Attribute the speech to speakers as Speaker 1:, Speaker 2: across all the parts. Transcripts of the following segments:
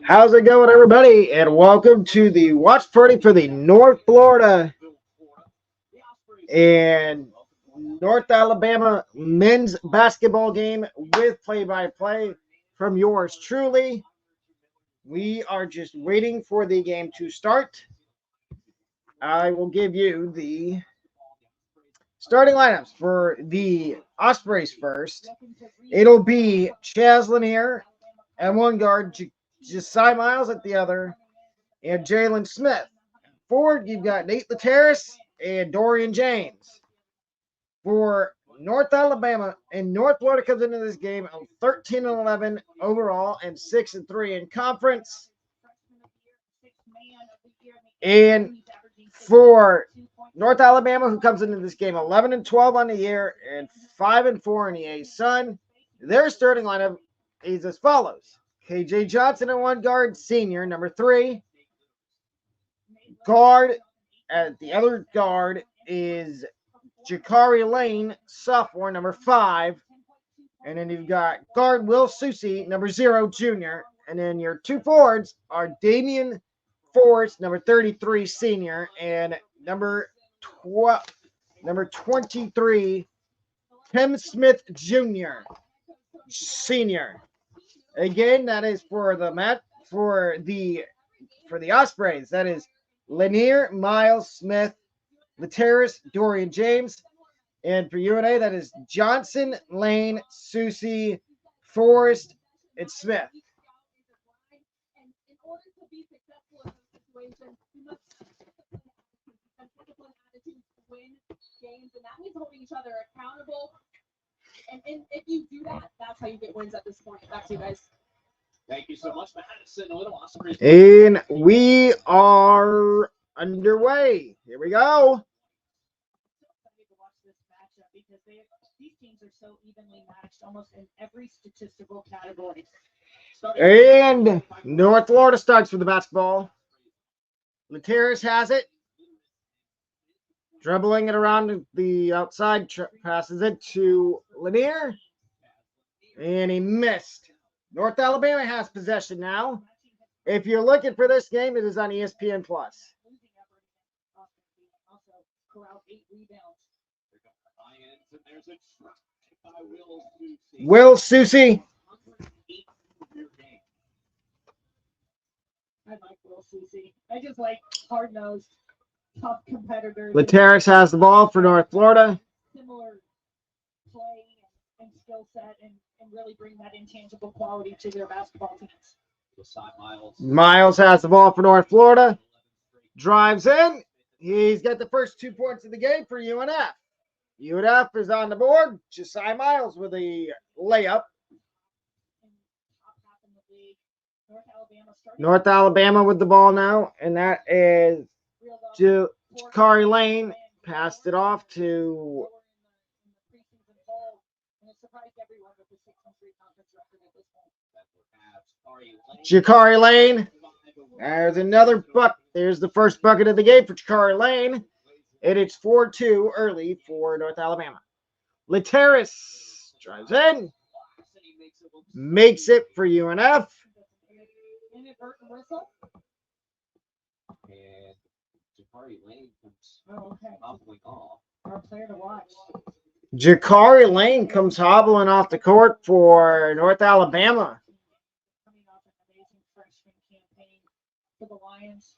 Speaker 1: How's it going, everybody? And welcome to the watch party for the North Florida and North Alabama men's basketball game with play-by-play from yours truly. We are just waiting for the game to start. I will give you the starting lineups for the Ospreys first. It'll be Chaz Lanier at one guard, Josiah Miles at the other, and Jalen Smith. Forward, you've got Nate Lateris and Dorian James. For North Alabama and North Florida comes into this game 13-11 overall and 6-3 in conference. And for North Alabama, who comes into this game 11-12 on the year and 5-4 in the A-Sun, their starting lineup is as follows: KJ Johnson at one guard, senior, number 3. Guard at the other guard is Jakari Lane, sophomore, number 5. And then you've got guard Will Susi, number 0, junior. And then your two forwards are Damian Forrest, number 33, senior, and number 23, Tim Smith Jr., senior. Again, that is for the Ospreys. That is Lanier, Miles, Smith, Lateris, Dorian James. And for UNA, that is Johnson, Lane, Susi, Forrest, and Smith.
Speaker 2: Games, and that means holding each other accountable. And if you do that, that's how you get wins at this point. Back to you guys.
Speaker 3: Thank you so much,
Speaker 1: And we are underway. Here we go.
Speaker 2: Because these teams are so evenly matched almost in every statistical category.
Speaker 1: And North Florida starts with the basketball. Lateris has it. Dribbling it around the outside, passes it to Lanier. And he missed. North Alabama has possession now. If you're looking for this game, it is on ESPN+. Will Susi.
Speaker 2: I like Will Susi. I just like hard-nosed, tough competitors.
Speaker 1: Lateris has the ball for North Florida.
Speaker 2: Similar play and skill set and really bring that intangible quality to their basketball teams.
Speaker 1: Miles has the ball for North Florida. Drives in. He's got the first 2 points of the game for UNF. UNF is on the board. Josiah Miles with a layup. North Alabama with the ball now, and that is Jakari Lane. Passed it off to Jakari Lane. There's another bucket. There's the first bucket of the game for Jakari Lane. And it's 4-2 early for North Alabama. Lateris drives in. Makes it for UNF.
Speaker 3: And Jakari Lane comes hobbling off.
Speaker 2: Our player to watch.
Speaker 1: Jakari Lane comes hobbling off the court for North Alabama.
Speaker 2: Coming off an amazing freshman campaign for the Lions.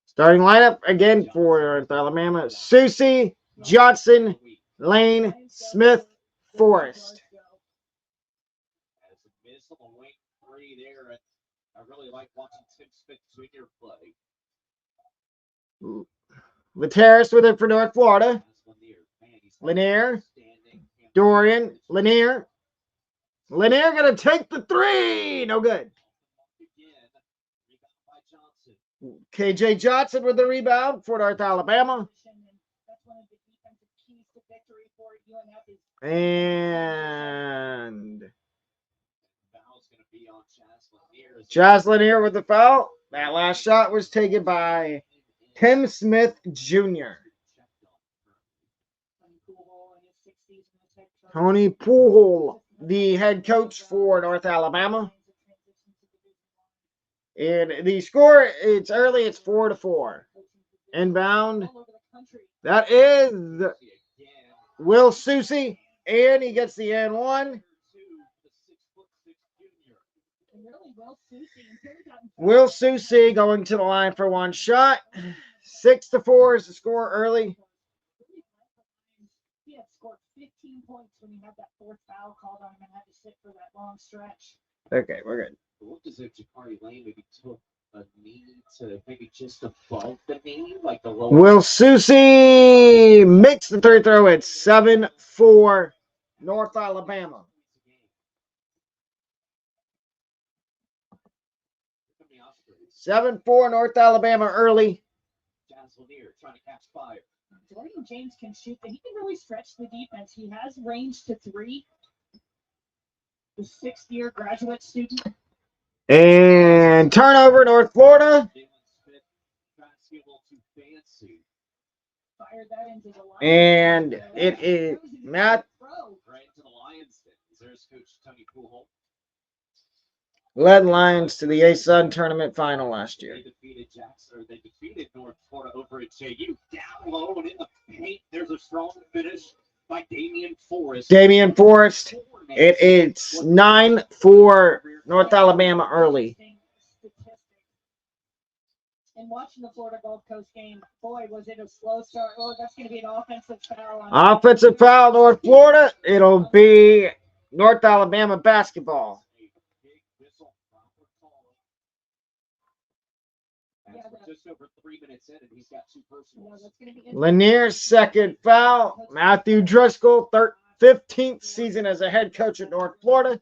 Speaker 1: Starting lineup again for North Alabama: Susi, Johnson, Lane, Smith, Forrest.
Speaker 3: As a miss on the wing 3 there, I really like watching Tim Smith Jr. play.
Speaker 1: Lateris with it for North Florida. Lanier, Dorian, Lanier. Lanier going to take the 3. No good. KJ Johnson with the rebound for North Alabama. And Chaz Lanier with the foul. That last shot was taken by Tim Smith Jr. Tony Poole, the head coach for North Alabama. And the score, it's early, it's 4-4. Inbound,
Speaker 2: All over the country.
Speaker 1: that is Will Susie, and he gets the N1.
Speaker 2: And really, Will Susie until he got in
Speaker 1: Will Susie going to the line for one shot. 6-4 is the score early.
Speaker 2: He had scored 15 points when he had that fourth foul called on him and had to sit for that long stretch.
Speaker 1: Okay, we're good.
Speaker 3: It looked as if Jakari Lane maybe took a knee to maybe just above the knee, like the lower.
Speaker 1: Will Susie makes the third throw. It's 7-4 North Alabama. 7-4 North Alabama early.
Speaker 3: Jazz Lanier trying to catch fire.
Speaker 2: Dorian James can shoot, but he can really stretch the defense. He has range to three. The sixth-year graduate student.
Speaker 1: And turnover, North Florida.
Speaker 3: Jalen Smith trying to see a little too fancy.
Speaker 2: Fired that into the line.
Speaker 1: And it is Matt
Speaker 3: Right into the Lions. There's Coach Tony Poole.
Speaker 1: led Lions to the ASUN tournament final last year.
Speaker 3: They defeated Jackson, or they defeated North Florida over at JU. Down low and in the paint. There's a strong finish by Damian Forrest.
Speaker 1: Damian Forrest. It's 9-4 North Alabama early.
Speaker 2: And watching the Florida Gulf Coast game, boy, was it a slow start. Oh, that's going to be an offensive foul.
Speaker 1: Offensive foul, North Florida. It'll be North Alabama basketball.
Speaker 3: Just over 3 minutes in, and he's got two personals.
Speaker 1: Lanier's second foul. Matthew Driscoll, 15th season as a head coach at North Florida.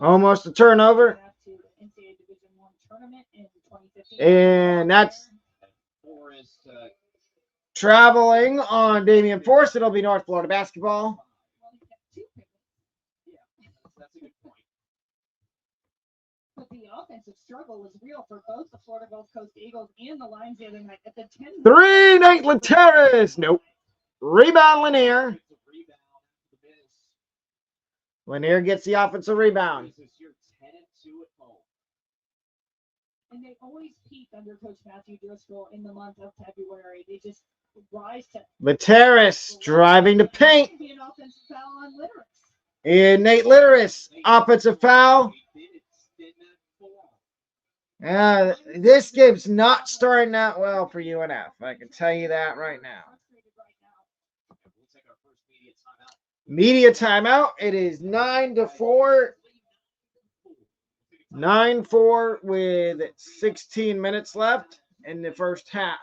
Speaker 1: Almost a turnover. And that's traveling on Damian Forrest. It'll be North Florida basketball.
Speaker 3: That's a good point.
Speaker 2: But the offensive struggle was real for both the Florida Gulf Coast Eagles and the Lions the other night. At the 10.
Speaker 1: 3, Nate Lateras. Nope. Rebound, Lanier. Lanier gets the offensive rebound.
Speaker 2: And they always peak under Coach Matthew Driscoll in the month of February. They just rise to.
Speaker 1: Lateras driving to paint.
Speaker 2: Be an offensive foul on Litterus.
Speaker 1: And Nate Litterus, offensive foul. This game's not starting that well for UNF. I can tell you that right now. Media timeout. It is 9-4. 9-4 with 16 minutes left in the first half.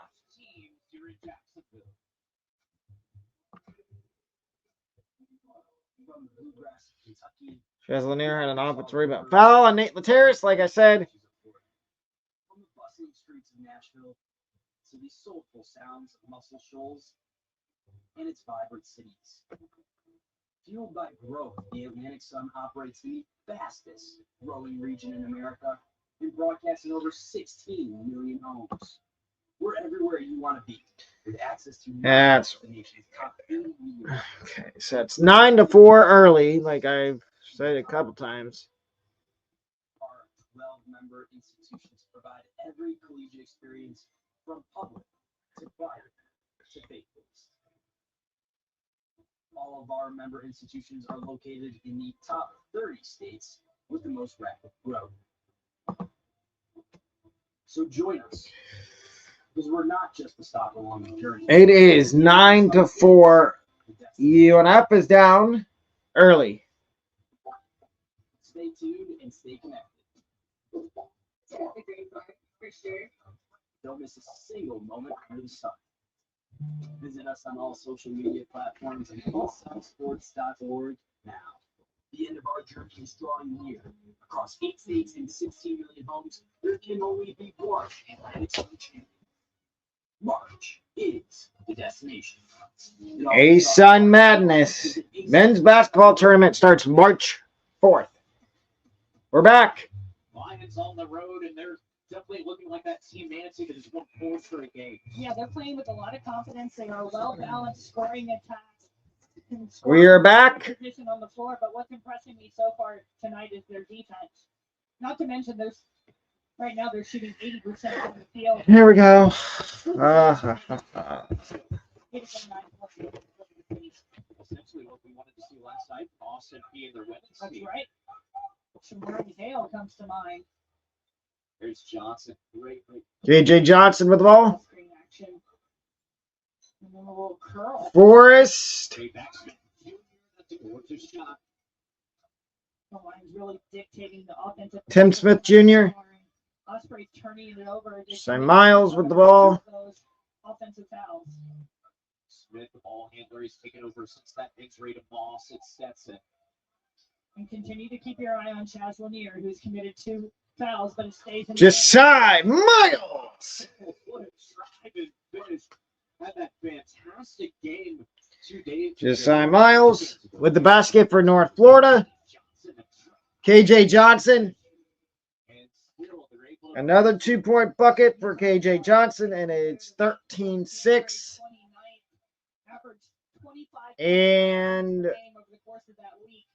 Speaker 1: Jazz Lanier had an offensive rebound. Foul on Nate Lateras, like I said.
Speaker 4: From the bustling streets of Nashville to the soulful sounds of Muscle Shoals and its vibrant cities. Fueled by growth, the Atlantic Sun operates in the fastest growing region in America and broadcasting over 16 million homes. We're everywhere you want to be with access to
Speaker 1: That's
Speaker 4: the nation's top 80 media.
Speaker 1: okay. So it's 9-4 early, like I've said a couple times.
Speaker 4: Our 12-member institutions provide every collegiate experience from public to private to faith-based. All of our member institutions are located in the top 30 states with the most rapid growth. So join us, because we're not just a stop along the journey.
Speaker 1: It is 9-4. UNF is down early.
Speaker 4: Stay tuned and stay connected.
Speaker 2: For sure.
Speaker 4: Don't miss a single moment under the sun. Visit us on all social media platforms and hillsidesports.org now. The end of our journey is drawing near. Across 8 states and 16 million homes, there can only be one Atlantic Sun champion. March is the destination.
Speaker 1: ASUN Madness. Men's basketball tournament starts March 4th. We're back.
Speaker 3: Lions on the road, and they're definitely looking like that team Nancy that has won 4 straight games.
Speaker 2: Yeah, they're playing with a lot of confidence. They are well balanced scoring attacks. can score
Speaker 1: We are back.
Speaker 2: position on the floor, but what's impressing me so far tonight is their defense. Not to mention there's right now they're shooting 80% from the field.
Speaker 1: Here we go.
Speaker 3: Essentially what we wanted to see last night, Austin being their women's
Speaker 2: That's
Speaker 3: team.
Speaker 2: right. Shamari Hale comes to mind.
Speaker 3: There's Johnson. Great.
Speaker 1: KJ Johnson with the ball.
Speaker 2: Screen action. And then a little curl.
Speaker 1: Forrest.
Speaker 3: Great backspin. That's a gorgeous shot.
Speaker 2: The line's really dictating the offensive.
Speaker 1: Tim Smith Jr.
Speaker 2: Ospreys turning it over.
Speaker 1: St. Miles with the ball.
Speaker 2: Those offensive fouls.
Speaker 3: Smith, the ball handler, he's taken over since that injury to Moss. It's Stetson.
Speaker 2: And continue to keep your eye on Chaz Lanier, who's committed 2 fouls, but it stays in
Speaker 1: Josiah Miles.
Speaker 3: What a drive and finish. Had that fantastic game 2 days ago.
Speaker 1: Josiah Miles with the basket for North Florida. KJ Johnson.
Speaker 3: And still they're able to
Speaker 1: Another 2-point bucket for KJ Johnson, and it's 13-6.
Speaker 2: Averaged 25
Speaker 1: And
Speaker 2: game over the course of that week.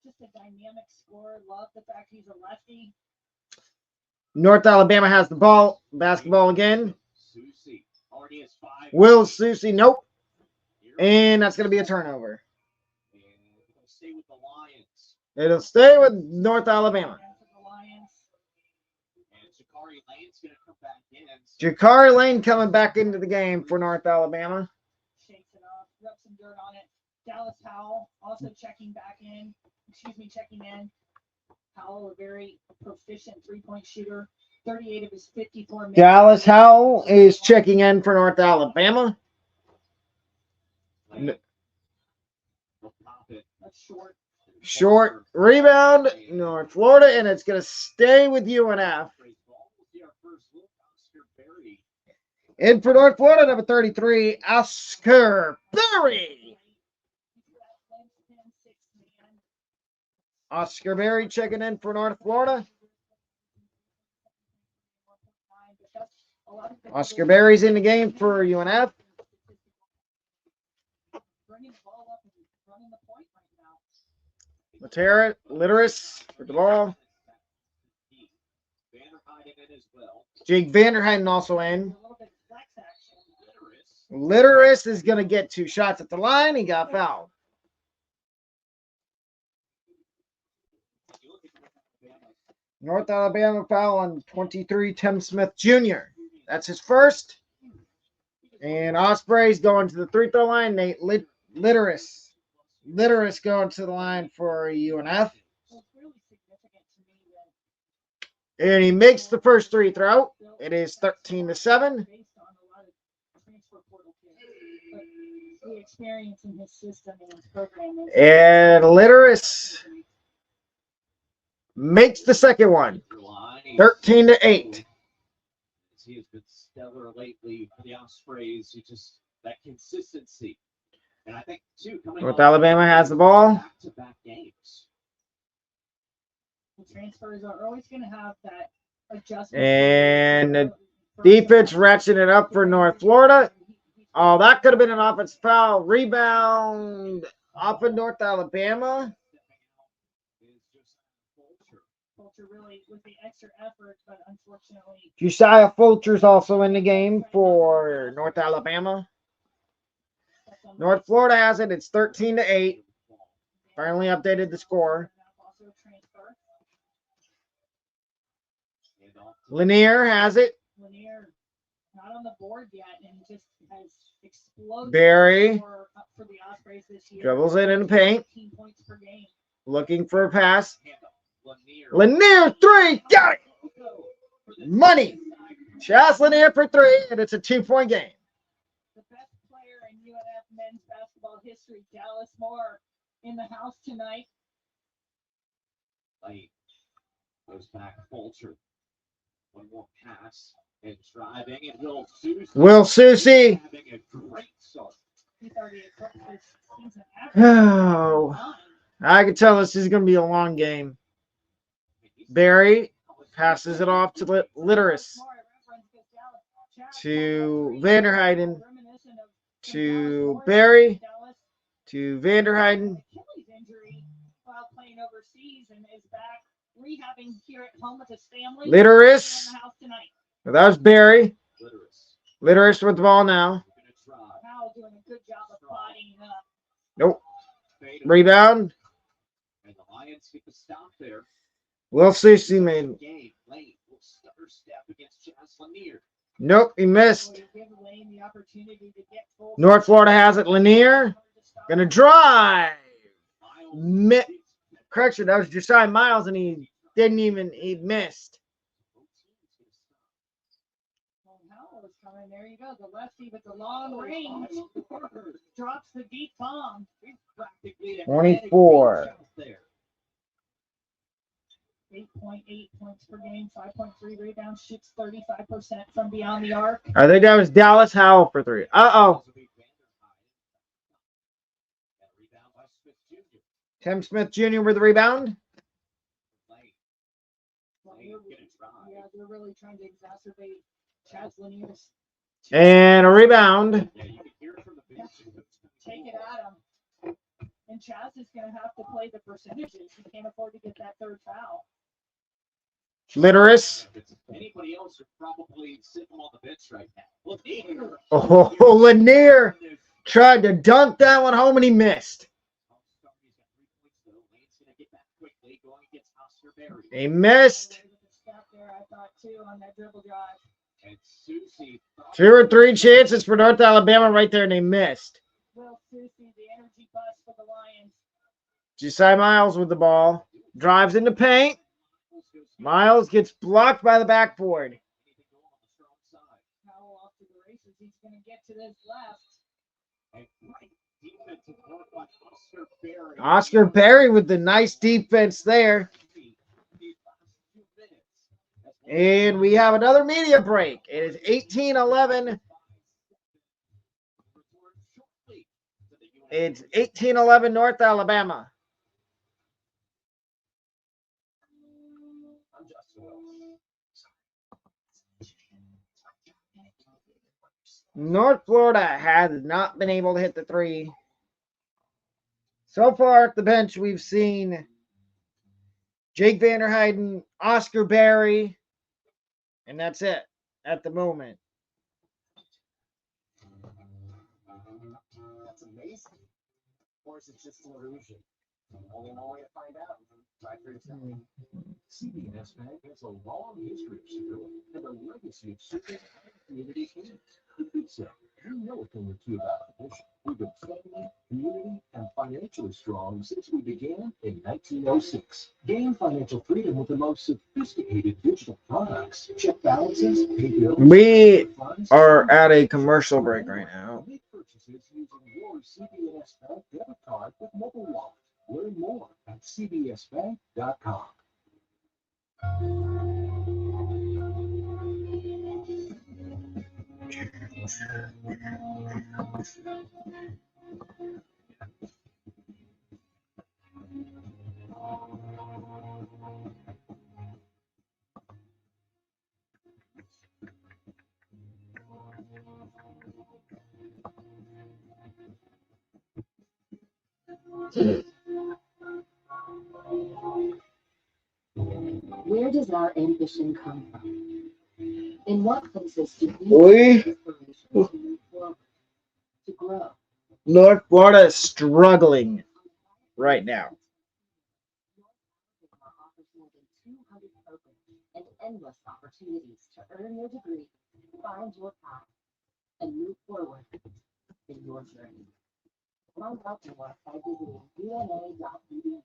Speaker 2: Just a dynamic scorer. Love the fact he's a lefty.
Speaker 1: North Alabama has the ball. Basketball again.
Speaker 3: Susie already has 5.
Speaker 1: Will Susie, nope. And that's going to be a turnover.
Speaker 3: And they'll stay with the Lions.
Speaker 1: It'll stay with North Alabama.
Speaker 2: The Lions.
Speaker 3: And Jakari Lane's going to come back in.
Speaker 1: Jakari Lane coming back into the game for North Alabama.
Speaker 2: Shakes it off. Rub some dirt on it. Dallas Howell also checking in. Howell, a very proficient 3-point shooter. 38 of his 54 minutes.
Speaker 1: Dallas Howell is checking in for North Alabama.
Speaker 3: Lane. They'll pop it.
Speaker 2: That's short.
Speaker 1: Short rebound, North Florida, and it's going to stay with UNF. In for North Florida, number 33, Oscar Berry. Oscar Berry checking in for North Florida. Oscar Berry's in the game for UNF. Matera, Litteris with the ball. Jake Vanderheiden also in. Litteris is going to get 2 shots at the line. He got fouled. North Alabama foul on 23, Tim Smith Jr. That's his first. And Ospreys going to the 3-throw line. Nate Litteris. Litteris going to the line for UNF. And he makes the first 3 throw. It is 13-7. And Litteris makes the second one. 13-8.
Speaker 3: He has been stellar lately for the Ospreys. Just that consistency. And I think, too, coming
Speaker 1: North Alabama has the ball.
Speaker 3: Back-to-back games.
Speaker 2: The transfers are always going to have that adjustment.
Speaker 1: And the defense ratcheting it up for North Florida. Oh, that could have been an offensive foul. Rebound off of North Alabama.
Speaker 2: Fulcher really with the extra effort, but unfortunately.
Speaker 1: Josiah Fulcher's also in the game for North Alabama. North Florida has it. It's 13-8. Finally updated the score. Lanier has it.
Speaker 2: Lanier not on the board yet and just has exploded.
Speaker 1: Berry
Speaker 2: for the Ospreys this year.
Speaker 1: dribbles it in the paint.
Speaker 2: 15 points per game.
Speaker 1: Looking for a pass. Lanier 3. Got it. Money. Chaz Lanier for 3, and it's a 2-point game.
Speaker 2: The best player in UNF men's basketball history, Dallas Moore, in the house tonight.
Speaker 3: Lane goes back. Fulcher. One more pass and driving, and Will Susie. Having a great start.
Speaker 2: He's already eclipsed his season
Speaker 1: Oh, I can tell this is going to be a long game. Berry passes it off to Litteris. To Vanderheiden. To Berry. to Vanderheiden.
Speaker 2: Achilles injury while playing overseas and is back rehabbing here at home with his family.
Speaker 1: Litteris.
Speaker 2: In the house tonight.
Speaker 1: That was Barry. Litteris with the ball now.
Speaker 2: Powell doing a good job of buying up.
Speaker 1: Nope. Rebound.
Speaker 3: And the Lions get the stop there.
Speaker 1: Will Susie made.
Speaker 3: Game. Lane will stutter step against Chaz Lanier.
Speaker 1: Nope, he missed.
Speaker 2: So you give Lane the opportunity to get full.
Speaker 1: North Florida has it. Lanier. Gonna drive. Correction, that was Josiah Miles, and he missed.
Speaker 2: Powell is coming. There you go. The lefty with the long range drops the deep bomb.
Speaker 1: 24.
Speaker 2: 8.8 points per game, 5.3 rebounds, shoots 35% from beyond the arc.
Speaker 1: I think that was Dallas Howell for 3. Uh-oh. Tim Smith Jr. with the rebound.
Speaker 2: Yeah, they're really trying to exacerbate Chaz Lanier's.
Speaker 1: And a rebound.
Speaker 2: Take it at him. And Chaz is going to have to play the percentages. He can't afford to get that third foul.
Speaker 1: Litteris.
Speaker 3: Anybody else would probably sit on the bench right now. Lanier.
Speaker 1: Oh, Lanier tried to dunk that one home, and he missed. He missed. 2 or 3 chances for North Alabama right there, and they missed.
Speaker 2: Will Susie, the energy bus for the Lions.
Speaker 1: Josiah Miles with the ball. Drives in the paint. Miles gets blocked by the backboard.
Speaker 2: Powell off to the races. He's going to get to this left.
Speaker 1: Oscar Berry with the nice defense there. And we have another media break. It is 18-11. It's 18-11 North Alabama. North Florida has not been able to hit the 3. So far at the bench, we've seen Jake Vanderheiden, Oscar Berry, and that's it at the moment.
Speaker 4: That's amazing. Or is it just an illusion? Only one way to find out. Try for yourself. CBS Bank has a long history of stability and a legacy of service and community care. The good say, you know a thing or two about the mission. We've been family, community, and financially strong since we began in 1906. Gain financial freedom with the most sophisticated digital products. Check balances, pay bills.
Speaker 1: We are at a commercial break right now.
Speaker 4: Make purchases using your CBS Bank debit card with mobile wallet. Learn more at cbsbank.com.
Speaker 5: Where does our ambition come from? In what places do
Speaker 1: We-
Speaker 5: inspiration to move forward, to grow?
Speaker 1: North Florida is struggling right now.
Speaker 5: Offers more than 200 programs and endless opportunities to earn your degree, find your path, and move forward in your journey. Find out more by visiting una.edu.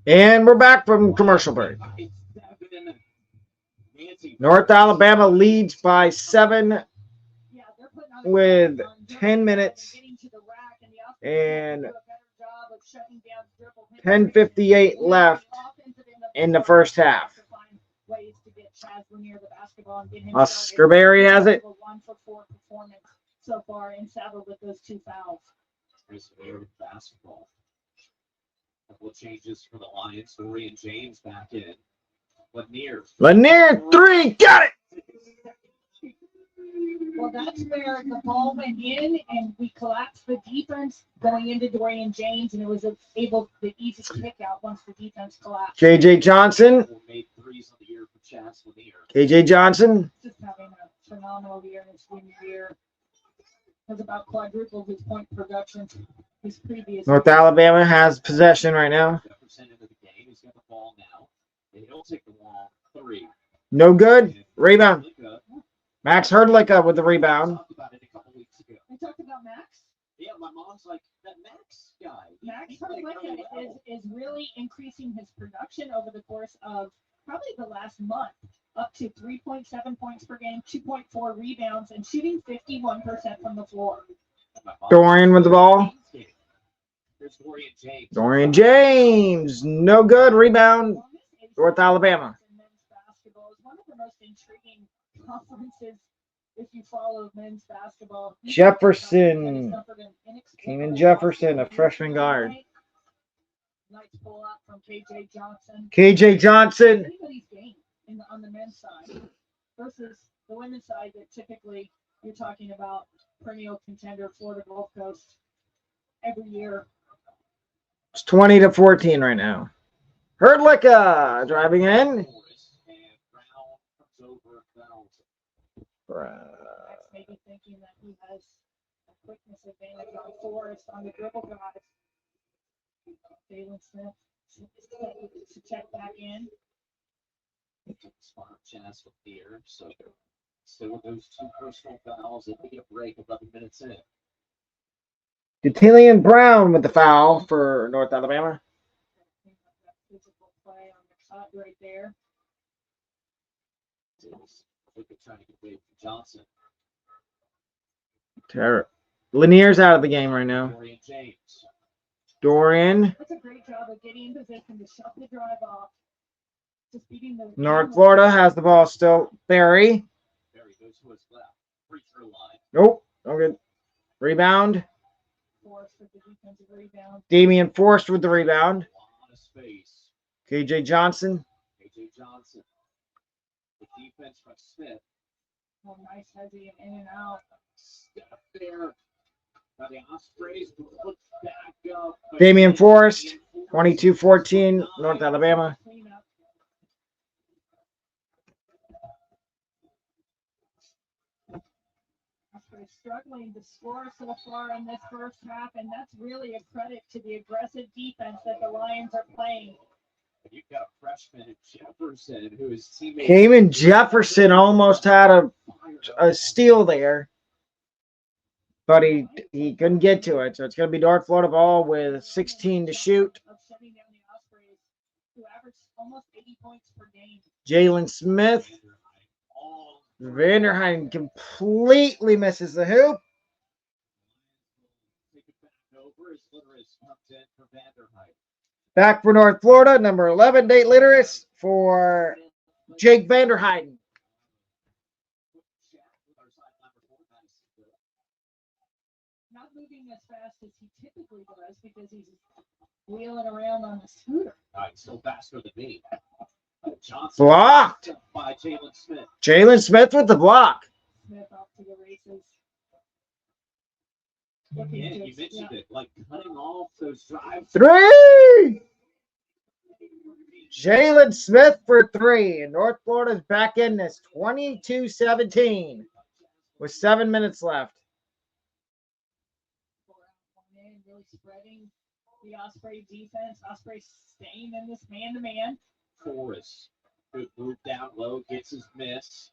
Speaker 1: And we're back from commercial break. North Alabama leads by 7 with 10 minutes and 10:58 left in the first half. Oscar Berry has it.
Speaker 2: 1 for 4 performance so far in saddle with those 2 fouls.
Speaker 3: Basketball. Couple of changes for the Lions. Story and James back in. Lanier.
Speaker 1: Lanier 3, got it.
Speaker 2: Well, that's where the ball went in, and we collapsed the defense going into Dorian James, and it was the easy kick out once the defense collapsed.
Speaker 1: KJ Johnson.
Speaker 3: Made threes on the year for Chas Lanier.
Speaker 1: KJ Johnson.
Speaker 2: Just having a phenomenal year in his junior year. Has about quadrupled his point production his previous
Speaker 1: North
Speaker 2: year.
Speaker 1: Alabama has possession right now.
Speaker 3: Jefferson into the game. He's got the ball now. And he'll take the wall. 3.
Speaker 1: No good. Rebound.
Speaker 3: Linka,
Speaker 1: Max Hurdlicka with the rebound.
Speaker 3: talked about it a couple weeks ago.
Speaker 2: We talked about Max.
Speaker 3: Yeah, my mom's like, that Max guy.
Speaker 2: Max
Speaker 3: He's playing really well.
Speaker 2: is really increasing his production over the course of probably the last month, up to 3.7 points per game, 2.4 rebounds, and shooting 51% from the floor.
Speaker 3: My mom-
Speaker 1: Dorian with the ball.
Speaker 3: Here's Dorian James.
Speaker 1: Dorian James. No good. Rebound. North Alabama.
Speaker 2: Men's basketball is one of the most intriguing conferences if you follow men's basketball.
Speaker 1: Jefferson. Keenan Jefferson, a freshman guard.
Speaker 2: Nice pull up from KJ Johnson.
Speaker 1: KJ Johnson.
Speaker 2: Anybody's game on the men's side versus the women's side that typically you're talking about perennial contender Florida Gulf Coast every year.
Speaker 1: It's 20-14 right now. Hurdlicka driving in.
Speaker 3: And Brown comes over.
Speaker 2: Max maybe thinking that he has a quickness advantage on Forrest on the dribble drive. Jalen Smith to check back in.
Speaker 3: Spot Chas Lanier. So still with those 2 personal fouls, and we get a break 11 minutes in.
Speaker 1: Detillian Brown with the foul for North Alabama.
Speaker 2: Physical play on the cut right there.
Speaker 3: Trying to get away from Johnson.
Speaker 1: Lanier's out of the game right now.
Speaker 3: Dorian James.
Speaker 1: Dorian.
Speaker 2: That's a great job of getting in position to shut the drive off. Just beating the
Speaker 1: North Florida has the ball still. Barry.
Speaker 3: Barry goes to his left. Free throw line.
Speaker 1: Nope. No good. Rebound.
Speaker 2: Force with the defensive rebound.
Speaker 1: Damian Forrest with the rebound.
Speaker 3: A lot of space.
Speaker 1: KJ Johnson.
Speaker 3: KJ Johnson. The defense from Smith.
Speaker 2: Oh, nice heavy and in and out.
Speaker 3: Step there. Now the Ospreys looks back up.
Speaker 1: Damian Forrest. 22-14. North Alabama.
Speaker 2: Cleanup. Ospreys struggling to score so far in this first half, and that's really a credit to the aggressive defense that the Lions are playing.
Speaker 3: You've got a freshman Jefferson who is teammate.
Speaker 1: Cayman Jefferson almost had a steal there, but he couldn't get to it. So it's going to be North Florida ball with 16 to shoot.
Speaker 2: Of shutting down the Ospreys, who averaged almost 80 points per game.
Speaker 1: Jalen Smith. Vanderheiden completely misses the hoop.
Speaker 3: Take it back over as Litteris comes in for Vanderheiden.
Speaker 1: Back for North Florida, number 11, Nate Litteris for Jake Vanderheiden.
Speaker 2: Not moving as fast as he typically does because he's wheeling around on a scooter.
Speaker 3: All right, still faster than me. Johnson
Speaker 1: Blocked.
Speaker 3: by Jalen Smith.
Speaker 1: Jalen Smith with the block.
Speaker 2: Smith off to the races.
Speaker 3: Yeah, you mentioned it, like cutting off those drives.
Speaker 1: 3! Jalen Smith for 3. And North Florida's back in this 22-17 with 7 minutes left.
Speaker 2: Really spreading the Osprey defense. Osprey staying in this man-to-man.
Speaker 3: Forrest, good move down low, gets his miss,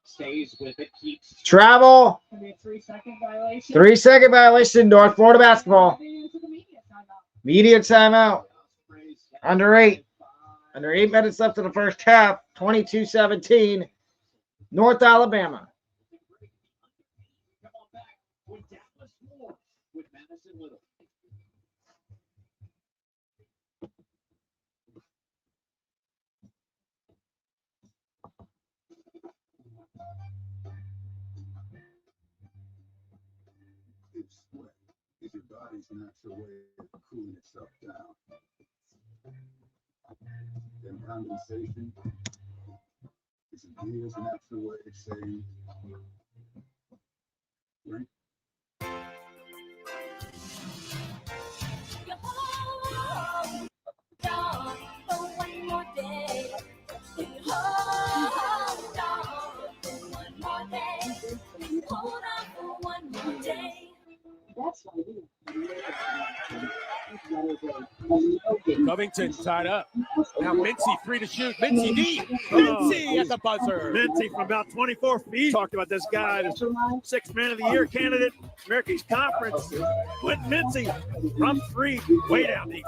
Speaker 3: stays with it, keeps
Speaker 1: Travel.
Speaker 2: Gonna be a 3-second violation.
Speaker 1: 3-second violation, North Florida basketball.
Speaker 2: Into the media timeout.
Speaker 1: Media timeout. Under 8. Under 8 minutes left in the first half. 22-17. North Alabama.
Speaker 3: Come on back with Dallas Moore with Madison Little.
Speaker 6: Sweat is your body's natural way of cooling itself down. Then condensation is your natural way of saying right?
Speaker 7: Covington tied up. Now Mincy free to shoot. Mincy deep. Mincy at the buzzer.
Speaker 8: Mincy from about 24 feet. Talked about this guy, the sixth man of the year candidate, American Conference. Quentin Mincy from three, way down deep.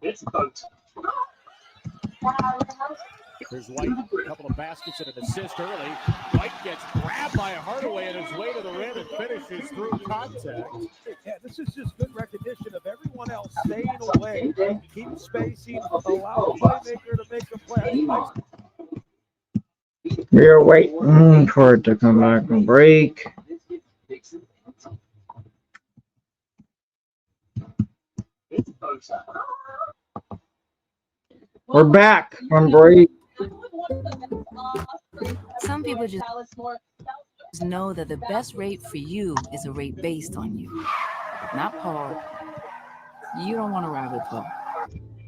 Speaker 4: It's boat.
Speaker 7: Here's White, a couple of baskets and an assist early. White gets grabbed by Hardaway on his way to the rim and finishes through contact.
Speaker 8: Yeah, this is just good recognition of everyone else staying away, right? Keep spacing, allow the playmaker to make a play.
Speaker 1: We are waiting for it to come back from break. We're back from break.
Speaker 9: Some people just know that the best rate for you is a rate based on you, not Paul. You don't want to ride with Paul.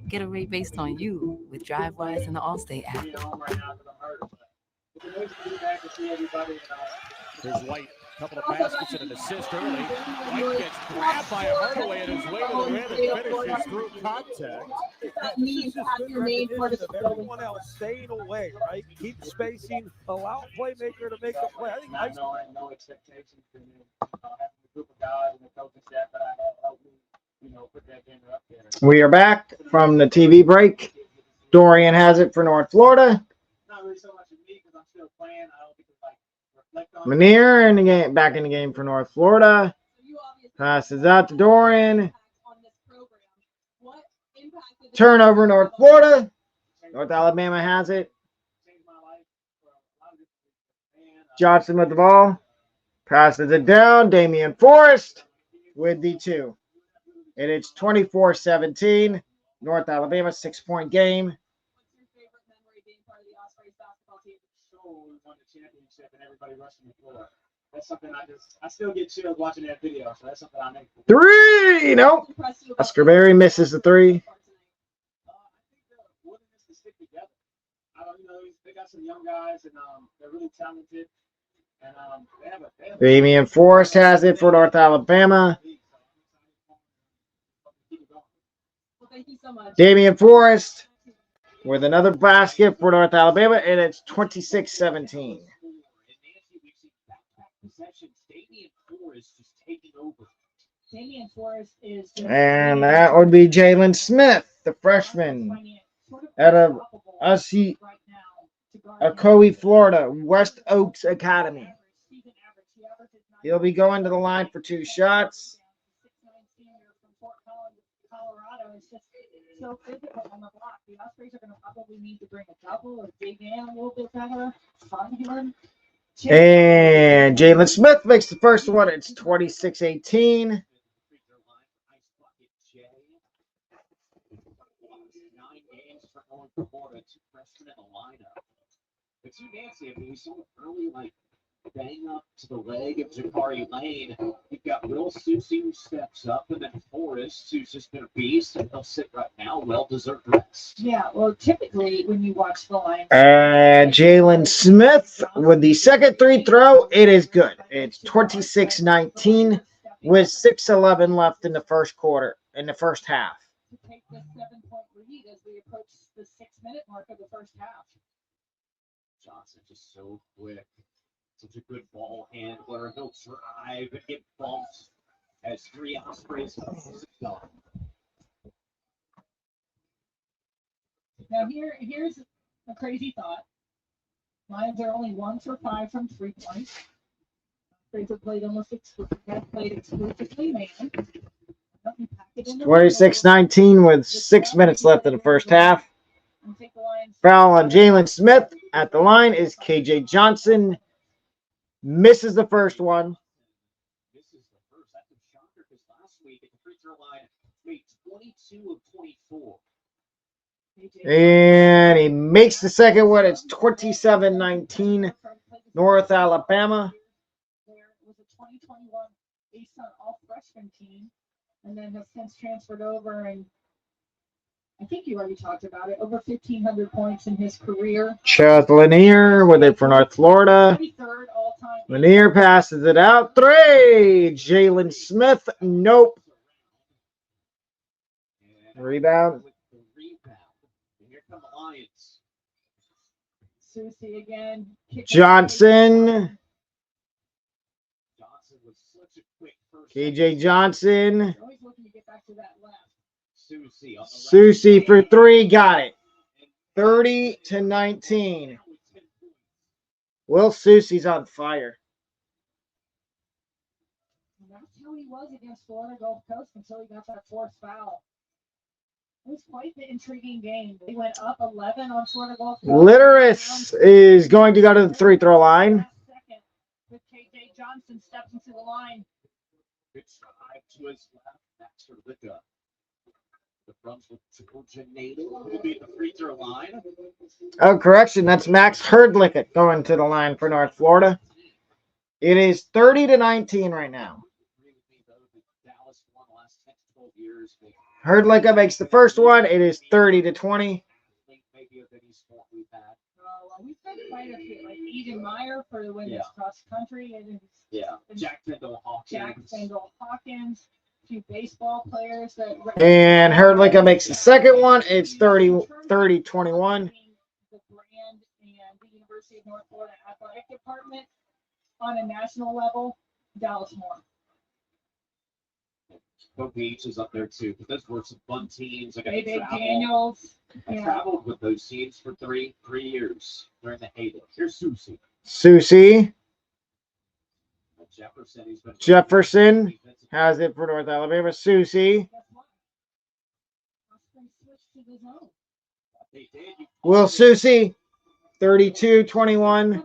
Speaker 9: Get a rate based on you with DriveWise and the Allstate app.
Speaker 7: Here's White, a couple of baskets and an assist early. White gets grabbed by Hardaway on his way to the rim and finishes through contact.
Speaker 8: That means just good recognition of everyone else staying away, right? Keep spacing, allow the playmaker to make a play. I think
Speaker 4: I know I had no expectations from him. Having a group of guys and the coaching staff that I had help me, put that game up there.
Speaker 1: We are back from the TV break. Dorian has it for North Florida.
Speaker 4: Not really so much of me because I'm still playing. I don't think it's reflect on
Speaker 1: Lanier in the game, back in the game for North Florida. Passes out to Dorian. Turnover, North Florida. North Alabama has it. Johnson with the ball. Passes it down. Damian Forrest with the two. And it's 24-17. North Alabama, 6-point game.
Speaker 2: What's your favorite memory being part of the Ospreys basketball team?
Speaker 4: We won the championship and everybody rushing the floor. That's something I still get chills watching that video. So that's something I make.
Speaker 1: Three. Nope. Oscar Berry misses the three.
Speaker 4: I think the willingness to stick together. They got some young guys and they're really talented. And they have a
Speaker 1: Damian Forrest has it for North Alabama.
Speaker 2: Well, thank you so much.
Speaker 1: Damian Forrest with another basket for North Alabama, and it's 26-17.
Speaker 2: Damian Forrest is just
Speaker 1: And that would be Jalen Smith, the freshman out of Ocoee, Florida, West Oaks Academy. He'll be going to the line for two shots.
Speaker 2: Colorado is just so physical on the block. The Ospreys are going to probably need to bring a double or dig in a little bit better. Fun him.
Speaker 1: And Jalen Smith makes the first one. It's 26-18.
Speaker 3: But you Nancy, we saw it early, bang up to the leg of Jabari Lane. You've got Will Susie who steps up, and then Forrest, who's just been a beast, and he'll sit right now, well-deserved rest.
Speaker 2: Yeah, well, typically when you watch the line.
Speaker 1: And Jalen Smith with the second free throw. It is good. It's 26-19 with 6:11 left in the first quarter, in the first half.
Speaker 2: To take this 7-point lead as we approach the 6-minute mark of the first half.
Speaker 3: Johnson just so quick. Such a good ball handler. He'll drive and get bumped as three Ospreys.
Speaker 2: Now here's a crazy thought. Lions are only 1 for 5 from 3 points. Ospreys have played exclusively man.
Speaker 1: 26-19 with 6 minutes left in the first half. Foul on Jalen Smith at the line is KJ Johnson. Misses the first one.
Speaker 3: This is the first. That's a shocker because last week at the free throw line, made 22 of 24.
Speaker 1: And he makes the second one. It's 27-19, North Alabama.
Speaker 2: There was a 2021 ASUN all-freshman team, and then has since transferred over, and I think you already talked about it, over 1,500 points in his career.
Speaker 1: Chad Lanier with it for North Florida.
Speaker 2: 33rd all-time.
Speaker 1: Lanier passes it out. 3. Jalen Smith. Nope. Rebound.
Speaker 3: Here come the Lions.
Speaker 2: Susie again.
Speaker 1: Johnson.
Speaker 3: Johnson was such a quick first.
Speaker 1: KJ Johnson.
Speaker 2: Always looking to get back to that left.
Speaker 3: Susie on the
Speaker 1: Susie for 3. Got it. 30-19. Will Susie's on fire.
Speaker 2: And that's how he was against Florida Gulf Coast until he got that fourth foul. It was quite the intriguing game. They went up 11 on Florida Gulf Coast.
Speaker 1: Litteris is going to go to the free throw line.
Speaker 2: Second, with KJ Johnson steps into the line.
Speaker 3: Good drive to his left. Max Hrdlicka. The Brunswick Georgianator will be at the free throw line.
Speaker 1: Oh, correction. That's Max Hrdlicka going to the line for North Florida. It is 30-19 right now.
Speaker 3: Dallas won the last 10 to 12 years.
Speaker 1: Hrdlicka makes the first one. It is 30-20.
Speaker 3: Maybe of any sport we've had.
Speaker 2: We've had quite a few, like Eden Meyer for the women's cross country. And
Speaker 3: Jack Fendel
Speaker 2: Hawkins. A few baseball players that.
Speaker 1: And Hrdlicka makes the second one. It's 30-21.
Speaker 2: The brand and the University of North Florida Athletic Department on a national level, Dallas Moore.
Speaker 3: Bo Beach is up there too, but those were some fun teams.
Speaker 2: Big Daniels.
Speaker 3: I traveled with those teams for three years during the heyday. Here's Susie.
Speaker 1: Susie.
Speaker 3: Jefferson
Speaker 1: has it for North Alabama. Susie. Will Susie. 32-21.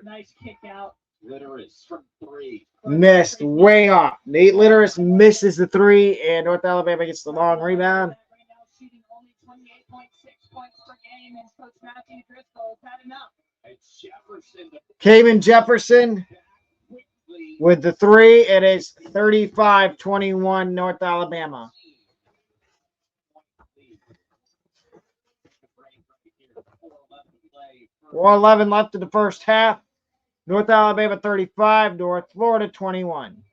Speaker 2: Nice kick out.
Speaker 3: Litteris from 3.
Speaker 1: Missed way off. Nate Litteris misses the 3, and North Alabama gets the long rebound.
Speaker 2: Right now, shooting only 28.6 points per game, and Coach Matthew Driscoll has had enough.
Speaker 3: It's Jefferson.
Speaker 1: Kamen Jefferson with the 3. It is 35-21 North Alabama. 4:11 left in the first half. North Alabama 35, North Florida 21.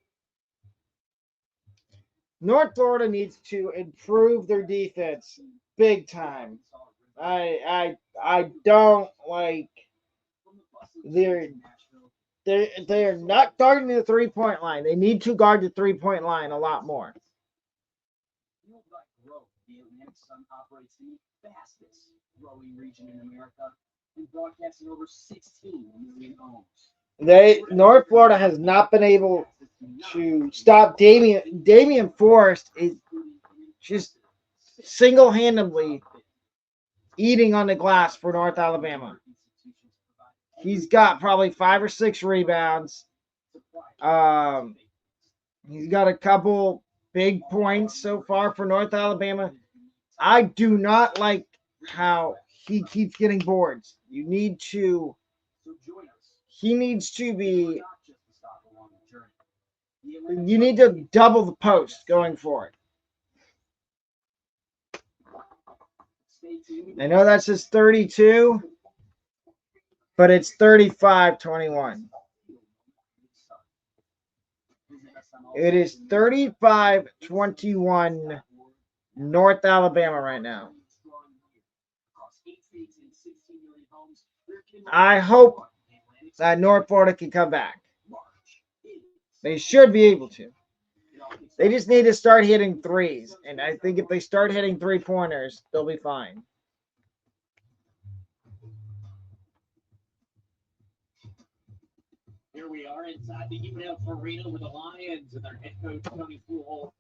Speaker 1: North Florida needs to improve their defense big time. I don't like they're not guarding the 3-point line. They need to guard the 3-point line a lot more.
Speaker 4: The Atlantic Sun operates the fastest growing region in America and broadcasting over 16 million homes.
Speaker 1: North Florida has not been able to stop Damian. Damian Forrest is just single-handedly eating on the glass for North Alabama. He's got probably 5 or 6 rebounds. He's got a couple big points so far for North Alabama. I do not like how he keeps getting boards. He needs to be. You need to double the post going forward. I know that says 32, but it's 35-21. It is 35-21 North Alabama right now. I hope that North Florida can come back. They should be able to. They just need to start hitting threes. And I think if they start hitting three-pointers, they'll be fine.
Speaker 3: Here we are inside the UNF Arena with the Lions and their head coach, Tony Poole.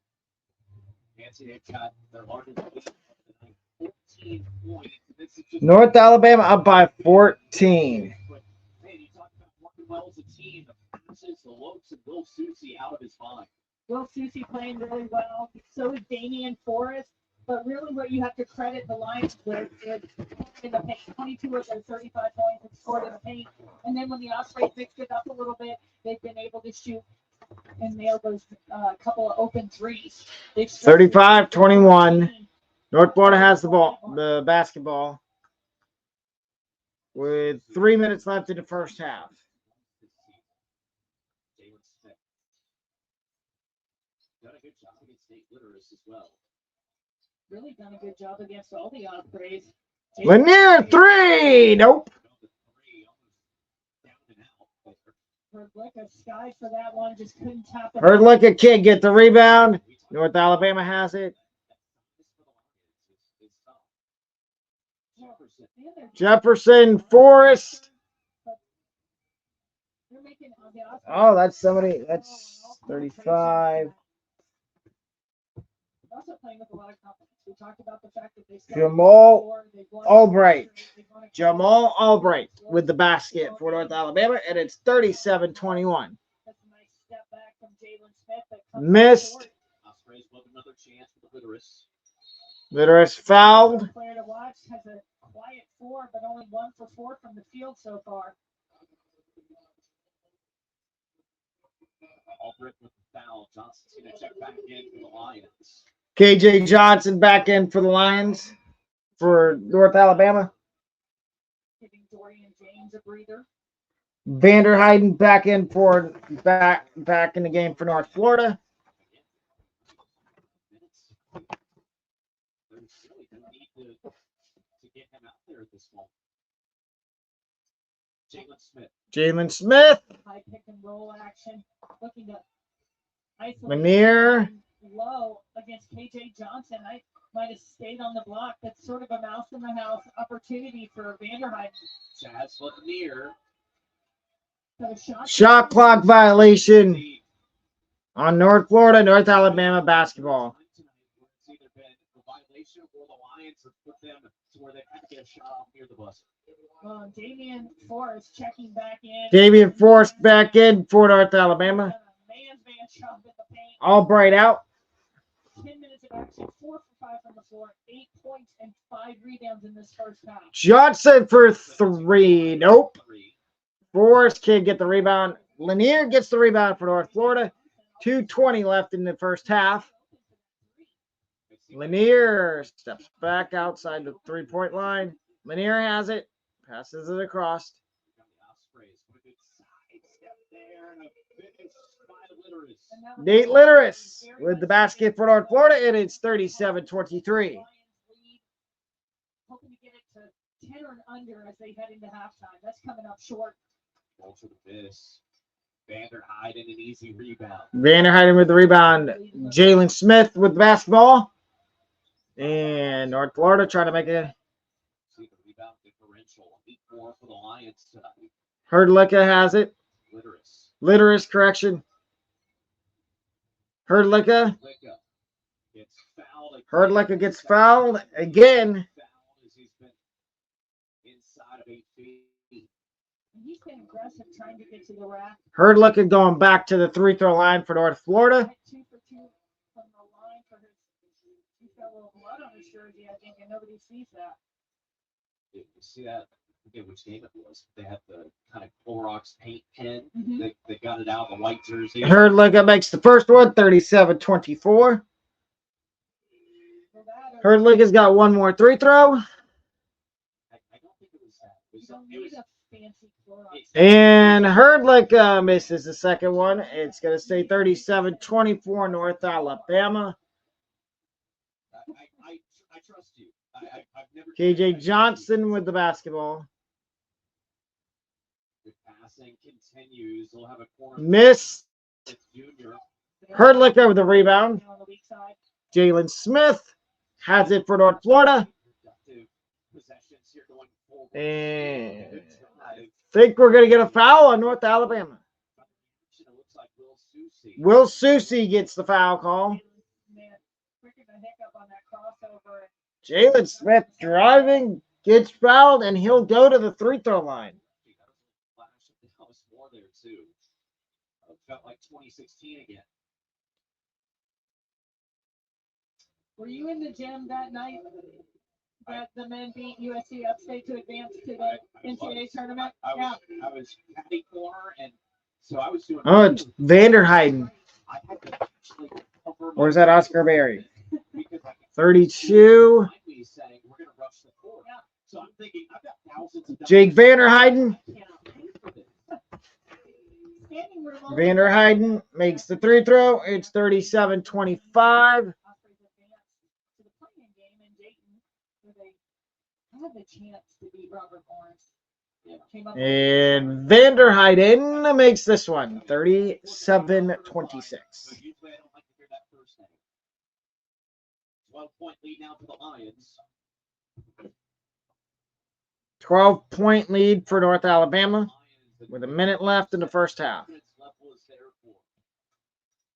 Speaker 3: Nancy, they've got their largest lead of the night, 14 points. This is just
Speaker 1: North Alabama up by 14.
Speaker 3: But, man, you talk about working well as a team. The passes, the looks, and Will Susie out of his mind.
Speaker 2: Will Susie playing really well. So is Damian Forrest. But really what you have to credit the Lions with is in the paint. 22 of their 35 points have scored in the paint. And then when the Ospreys mixed it up a little bit, they've been able to shoot and nail those couple of open threes.
Speaker 1: 35-21. North Florida has the ball, the basketball, with 3 minutes left in the first half.
Speaker 3: Jalen Smith. Done a good job against Nate Litteris as well.
Speaker 2: Really done a good job against all the Ospreys.
Speaker 1: Lanier, three. Nope.
Speaker 2: Heard like a sky for that one, just couldn't tap it.
Speaker 1: Heard like a kid get the rebound. North Alabama has it. Jefferson, Forrest. Oh, that's somebody. That's 35.
Speaker 2: Also playing with a lot of confidence. We talked about the fact that they
Speaker 1: Jamal Albright. Jamal Albright with the basket for North Alabama, and it's 37-21.
Speaker 2: That's a nice step back from Jalen Smith. That comes
Speaker 1: Missed.
Speaker 3: Ospreys love another chance for the Litteris.
Speaker 1: Litteris fouled.
Speaker 2: Player to watch has a quiet 4, but only 1 for 4 from the field so far.
Speaker 3: Albright with the foul. Johnson's going to check back in for the Lions.
Speaker 1: KJ Johnson back in for the Lions for North Alabama.
Speaker 2: Giving Dorian James a breather.
Speaker 1: Vanderheiden back in for back in the game for North Florida.
Speaker 3: There's really no need to get him out there at this moment. Jalen Smith.
Speaker 1: Jalen Smith.
Speaker 2: High pick and roll action. Looking to isolate
Speaker 1: Lanier.
Speaker 2: low against KJ Johnson. I might have stayed on the block. That's sort of a mouse in the house opportunity for Vanderheiden.
Speaker 3: Chaz Lanier.
Speaker 1: Shot clock violation on North Florida, North Alabama basketball.
Speaker 3: It's either been a violation or the Lions have put them to where they have to get a shot off near the buzzer.
Speaker 2: Damian Forrest checking back in.
Speaker 1: Damian Forrest back in for North Alabama.
Speaker 2: Man shot in the paint.
Speaker 1: Albright out.
Speaker 2: 10 minutes of action, 4 for 5 from the floor, 8 points and 5 rebounds in this first half.
Speaker 1: Johnson for 3. Nope. Forrest can't get the rebound. Lanier gets the rebound for North Florida. 2:20 left in the first half. Lanier steps back outside the three-point line. Lanier has it. Passes it across. Nate Litteris with the basket for North Florida, and it's 37-23.
Speaker 2: Hoping to get it to 10 or under as they head into halftime. That's coming up short.
Speaker 3: Also the miss. Vanderheiden an easy rebound.
Speaker 1: Vanderheiden with the rebound. Jalen Smith with the basketball. And North Florida trying to make it.
Speaker 3: See the rebound differential. 8-4 for the Lions tonight.
Speaker 1: Herdlicka has it. Litteris, correction. Herdlicka. Herdlicka gets fouled again.
Speaker 2: He's been aggressive trying to get to the rack.
Speaker 1: Herdlicka going back to the free-throw line for North Florida.
Speaker 2: 2 for 2 from the line for his. He's got a little blood on his jersey, I think, and nobody sees that.
Speaker 3: You see that? I forget which game it was. They had the kind of Clorox paint pen.
Speaker 2: Mm-hmm.
Speaker 3: They got it out of the white jersey.
Speaker 1: Herdlicka makes the first one, 37-24. Herdlicka's got one more free throw.
Speaker 3: I don't think it was that. It was
Speaker 2: a fancy Clorox.
Speaker 1: And Herdlicka misses the second one. It's going to stay 37-24 North Alabama.
Speaker 3: I trust you. I've never
Speaker 1: KJ Johnson with the basketball.
Speaker 3: Good passing continues. They'll have a corner.
Speaker 1: Missed.
Speaker 3: Junior.
Speaker 1: Hurdlicker with the rebound.
Speaker 2: On the weak side.
Speaker 1: Jalen Smith has it for North Florida. And I think we're going to get a foul on North Alabama. Will Susie gets the foul call. Jalen Smith driving, gets fouled, and he'll go to the free throw line.
Speaker 3: Felt like 2016 again.
Speaker 2: Were you in the gym that night that the men beat USC Upstate to advance to the NCAA tournament?
Speaker 3: I was caddy corner, and so I was doing.
Speaker 1: Oh, it's Vanderheiden.
Speaker 3: I had to actually cover
Speaker 1: Or is that Oscar Berry? 32.
Speaker 3: saying we're going to rush the court. So I'm thinking I've got thousands of
Speaker 1: Jake Vanderheiden. Vanderheiden makes the free throw. It's 37-25. And Vanderheiden makes this one, 37-26.
Speaker 3: 12-point lead now for the Lions.
Speaker 1: 12-point lead for North Alabama with a minute left in the first half.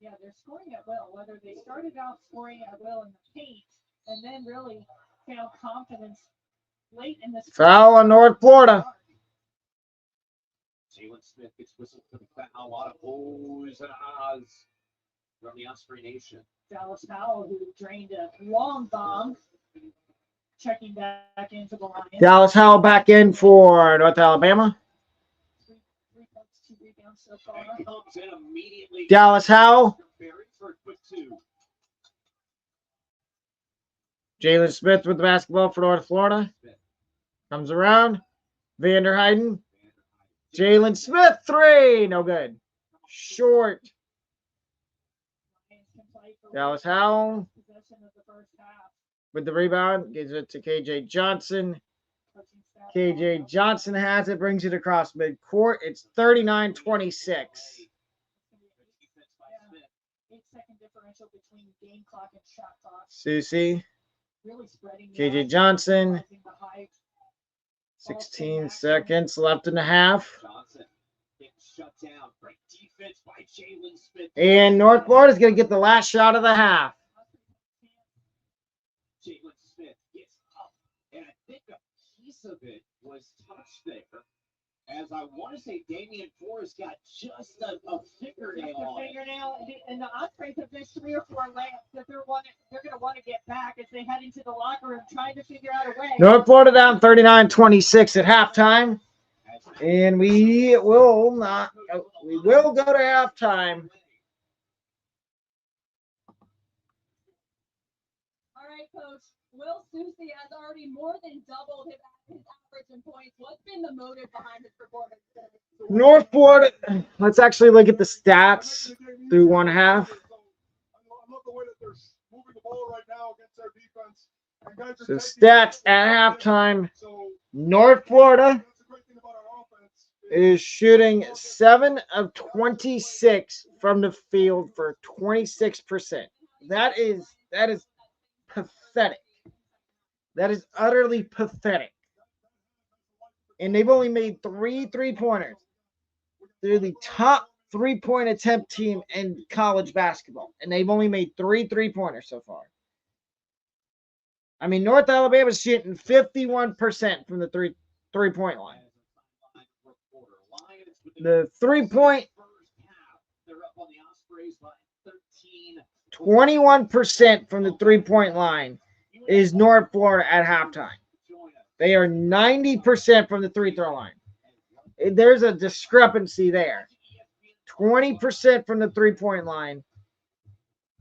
Speaker 2: Yeah, they're scoring at will. Whether they started out scoring at will in the paint and then really found confidence late in this.
Speaker 1: Foul on North Florida.
Speaker 3: Jalen Smith gets whistled for the foul. A lot of ohs and ahs from the Osprey Nation.
Speaker 2: Dallas Howell, who drained a long bomb, checking back into the line.
Speaker 1: Dallas Howell back in for North Alabama.
Speaker 2: 3 points, 2 rebounds so far.
Speaker 3: Comes in immediately.
Speaker 1: Dallas Howell.
Speaker 3: For a quick 2.
Speaker 1: Jalen Smith with the basketball for North Florida. Comes around. Vanderheiden. Jalen Smith, 3. No good. Short. Dallas Howell with the rebound. Gives it to KJ Johnson. KJ Johnson has it. Brings it across midcourt. It's 39-26.
Speaker 2: 8-second differential between game clock and shot clock.
Speaker 1: Susie.
Speaker 2: Really spreading
Speaker 1: KJ Johnson. 16 seconds left in the half.
Speaker 3: Johnson gets shut down. Great defense by Jalen Smith.
Speaker 1: And North Florida's going to get the last shot of the half.
Speaker 3: Jalen Smith gets up, and I think a piece of it was touched there. As I want to say, Damian Forrest got just a fingernail on it.
Speaker 2: And the Ospreys have missed 3 or 4 layups that they're going to want to get back as they head into the locker room trying to figure out a way.
Speaker 1: North Florida down 39-26 at halftime. And we will go to halftime.
Speaker 5: All right, Coach. Will Susie has already more than doubled his average in points. What's been the motive behind his performance today?
Speaker 1: North Florida, let's actually look at the stats through one half. So stats at halftime, North Florida is shooting 7 of 26 from the field for 26%. That is pathetic. That is utterly pathetic. And they've only made 3 3-pointers. They're the top 3-point attempt team in college basketball. And they've only made 3 3-pointers so far. I mean, North Alabama's shooting 51% from the three-point line. The 3-point, 21% from the 3-point line is North Florida at halftime. They are 90% from the free throw line. There's a discrepancy there. 20% from the 3-point line,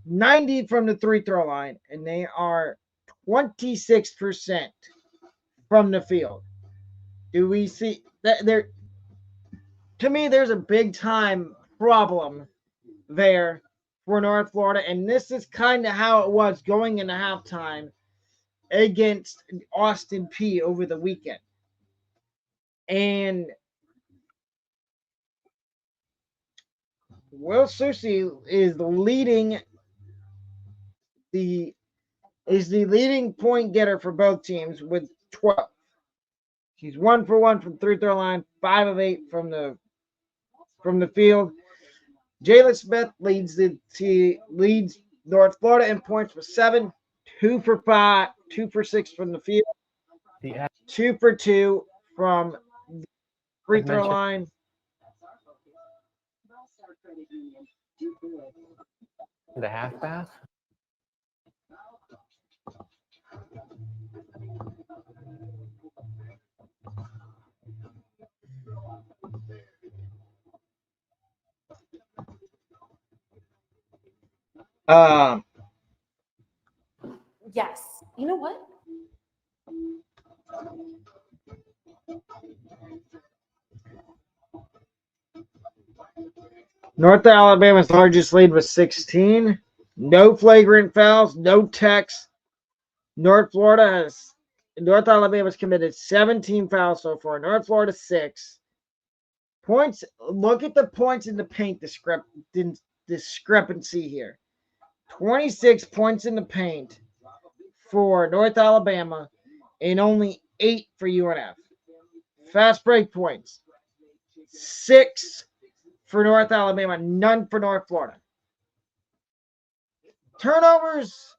Speaker 1: 90 from the free throw line, and they are 26% from the field. Do we see that there? To me, there's a big time problem there for North Florida, and this is kind of how it was going into halftime against Austin Peay over the weekend. And Will Susi is leading the leading point getter for both teams with 12. He's 1 for 1 from free-throw line, 5 of 8 from the field. Jalen Smith leads North Florida in points with 7, 2 for 5, 2 for 6 from the field, 2 for 2 from the free throw line.
Speaker 10: The half bath?
Speaker 11: Yes. You know what?
Speaker 1: North Alabama's largest lead was 16. No flagrant fouls, no techs. North Alabama's committed 17 fouls so far. North Florida 6. Points. Look at the points in the paint discrepancy here. 26 points in the paint for North Alabama and only 8 for UNF. Fast break points. 6 for North Alabama, none for North Florida. Turnovers.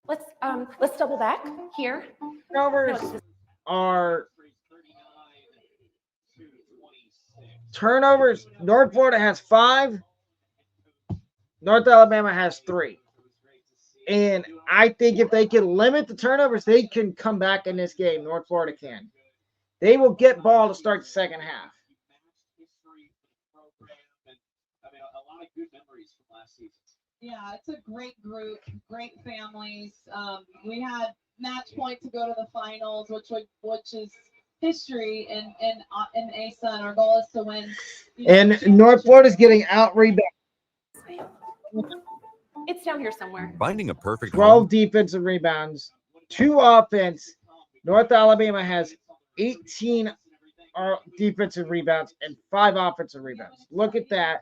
Speaker 11: Let's double back here.
Speaker 1: Turnovers are turnovers. North Florida has 5. North Alabama has 3. And I think if they can limit the turnovers, they can come back in this game. North Florida can. They will get ball to start the second half.
Speaker 2: Yeah, it's a great group, great families. We had match point to go to the finals, which is history in ASA, and our goal is to win.
Speaker 1: And North Florida's getting out rebounded.
Speaker 11: It's down here somewhere.
Speaker 12: Finding a perfect
Speaker 1: 12 defensive rebounds, 2 offense. North Alabama has 18 defensive rebounds and 5 offensive rebounds. Look at that.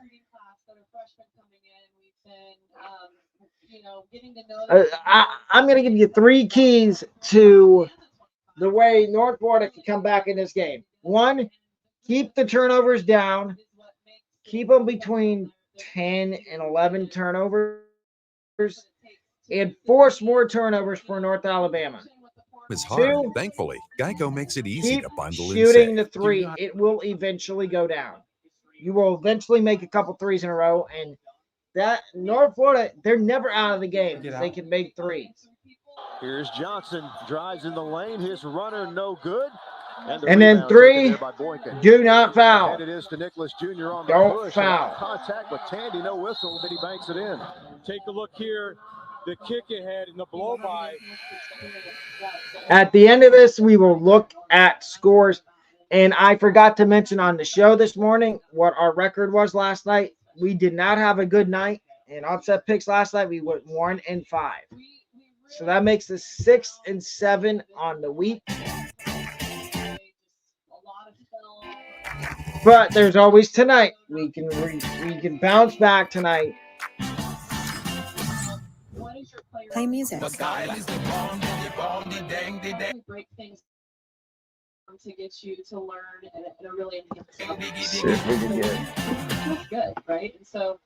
Speaker 1: I'm going to give you 3 keys to the way North Florida can come back in this game. 1, keep the turnovers down. Keep them between 10 and 11 turnovers. And force more turnovers for North Alabama.
Speaker 12: is hard.
Speaker 1: 2,
Speaker 12: Thankfully, Geico makes it easy
Speaker 1: keep
Speaker 12: to bundle and
Speaker 1: shooting
Speaker 12: save.
Speaker 1: the 3. It will eventually go down. You will eventually make a couple threes in a row, and that North Florida, they're never out of the game. They can make threes.
Speaker 13: Here's Johnson, drives in the lane. His runner, no good.
Speaker 1: And then 3, do not foul.
Speaker 13: And it is to Nicholas Jr. on the
Speaker 1: Don't
Speaker 13: push.
Speaker 1: foul.
Speaker 13: Contact with Tandy, no whistle, but he banks it in.
Speaker 7: Take a look here. The kick ahead and the blow by.
Speaker 1: At the end of this, we will look at scores. And I forgot to mention on the show this morning what our record was last night. We did not have a good night in upset picks last night. We went 1-5. So that makes us 6-7 on the week. But there's always tonight. We can bounce back tonight.
Speaker 9: Play music.
Speaker 2: Break things to get you to learn in a really enhanced
Speaker 1: See if we can get
Speaker 2: feels good, right? And so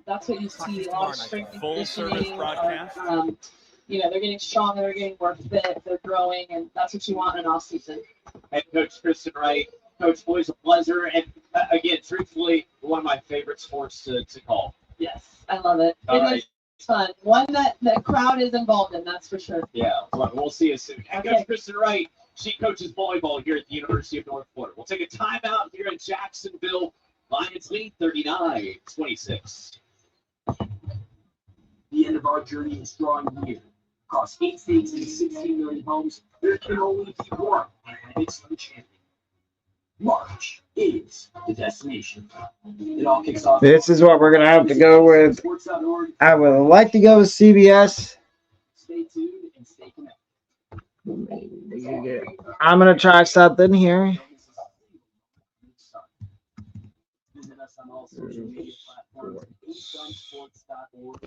Speaker 2: that's what you see. A lot of strength and conditioning. They're getting stronger, they're getting more fit, they're growing, and that's what you want in an off season.
Speaker 3: Head coach Kristen Wright. Coach, always a pleasure. And again, truthfully, one of my favorite sports to call.
Speaker 2: Yes, I love it. It's fun. One that the crowd is involved in, that's for sure.
Speaker 3: Yeah, we'll see you soon. And
Speaker 2: Okay.
Speaker 3: Coach Kristen Wright, she coaches volleyball here at the University of North Florida. We'll take a timeout here in Jacksonville. Lions lead 39-26.
Speaker 4: The end of our journey is drawing near. Across 8 states and 16 million homes, there can only be one Athletics champion. March is the destination. It all kicks off.
Speaker 1: This is what we're going to have to go with. I would like to go with CBS.
Speaker 4: Stay tuned and stay connected.
Speaker 1: I'm going to try something here.
Speaker 4: Visit us on all social media platforms. sports.org.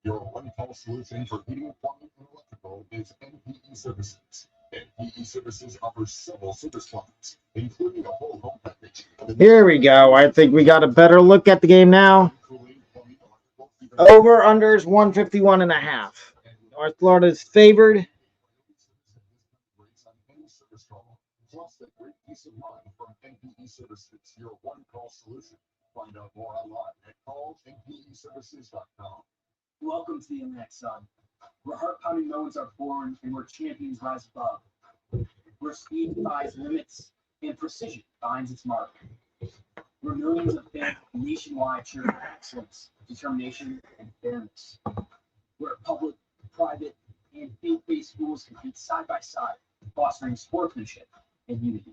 Speaker 6: Your one-call solution for heating, plumbing, and electrical is NPE Services. NPE Services offers several service plans, including a whole home package.
Speaker 1: Here we go. I think we got a better look at the game now. Over unders 151.5. North Florida's favored.
Speaker 6: Plus the great peace of mind from NPE Services, your one-call solution. Find out more online at callnpeservices.com.
Speaker 4: Welcome to the Internet, son. Where heart-pounding moments are born and where champions rise above. Where speed defies limits and precision finds its mark. Where millions of fans nationwide cheer for excellence, determination, and fairness. Where public, private, and faith-based schools compete side by side, fostering sportsmanship and unity.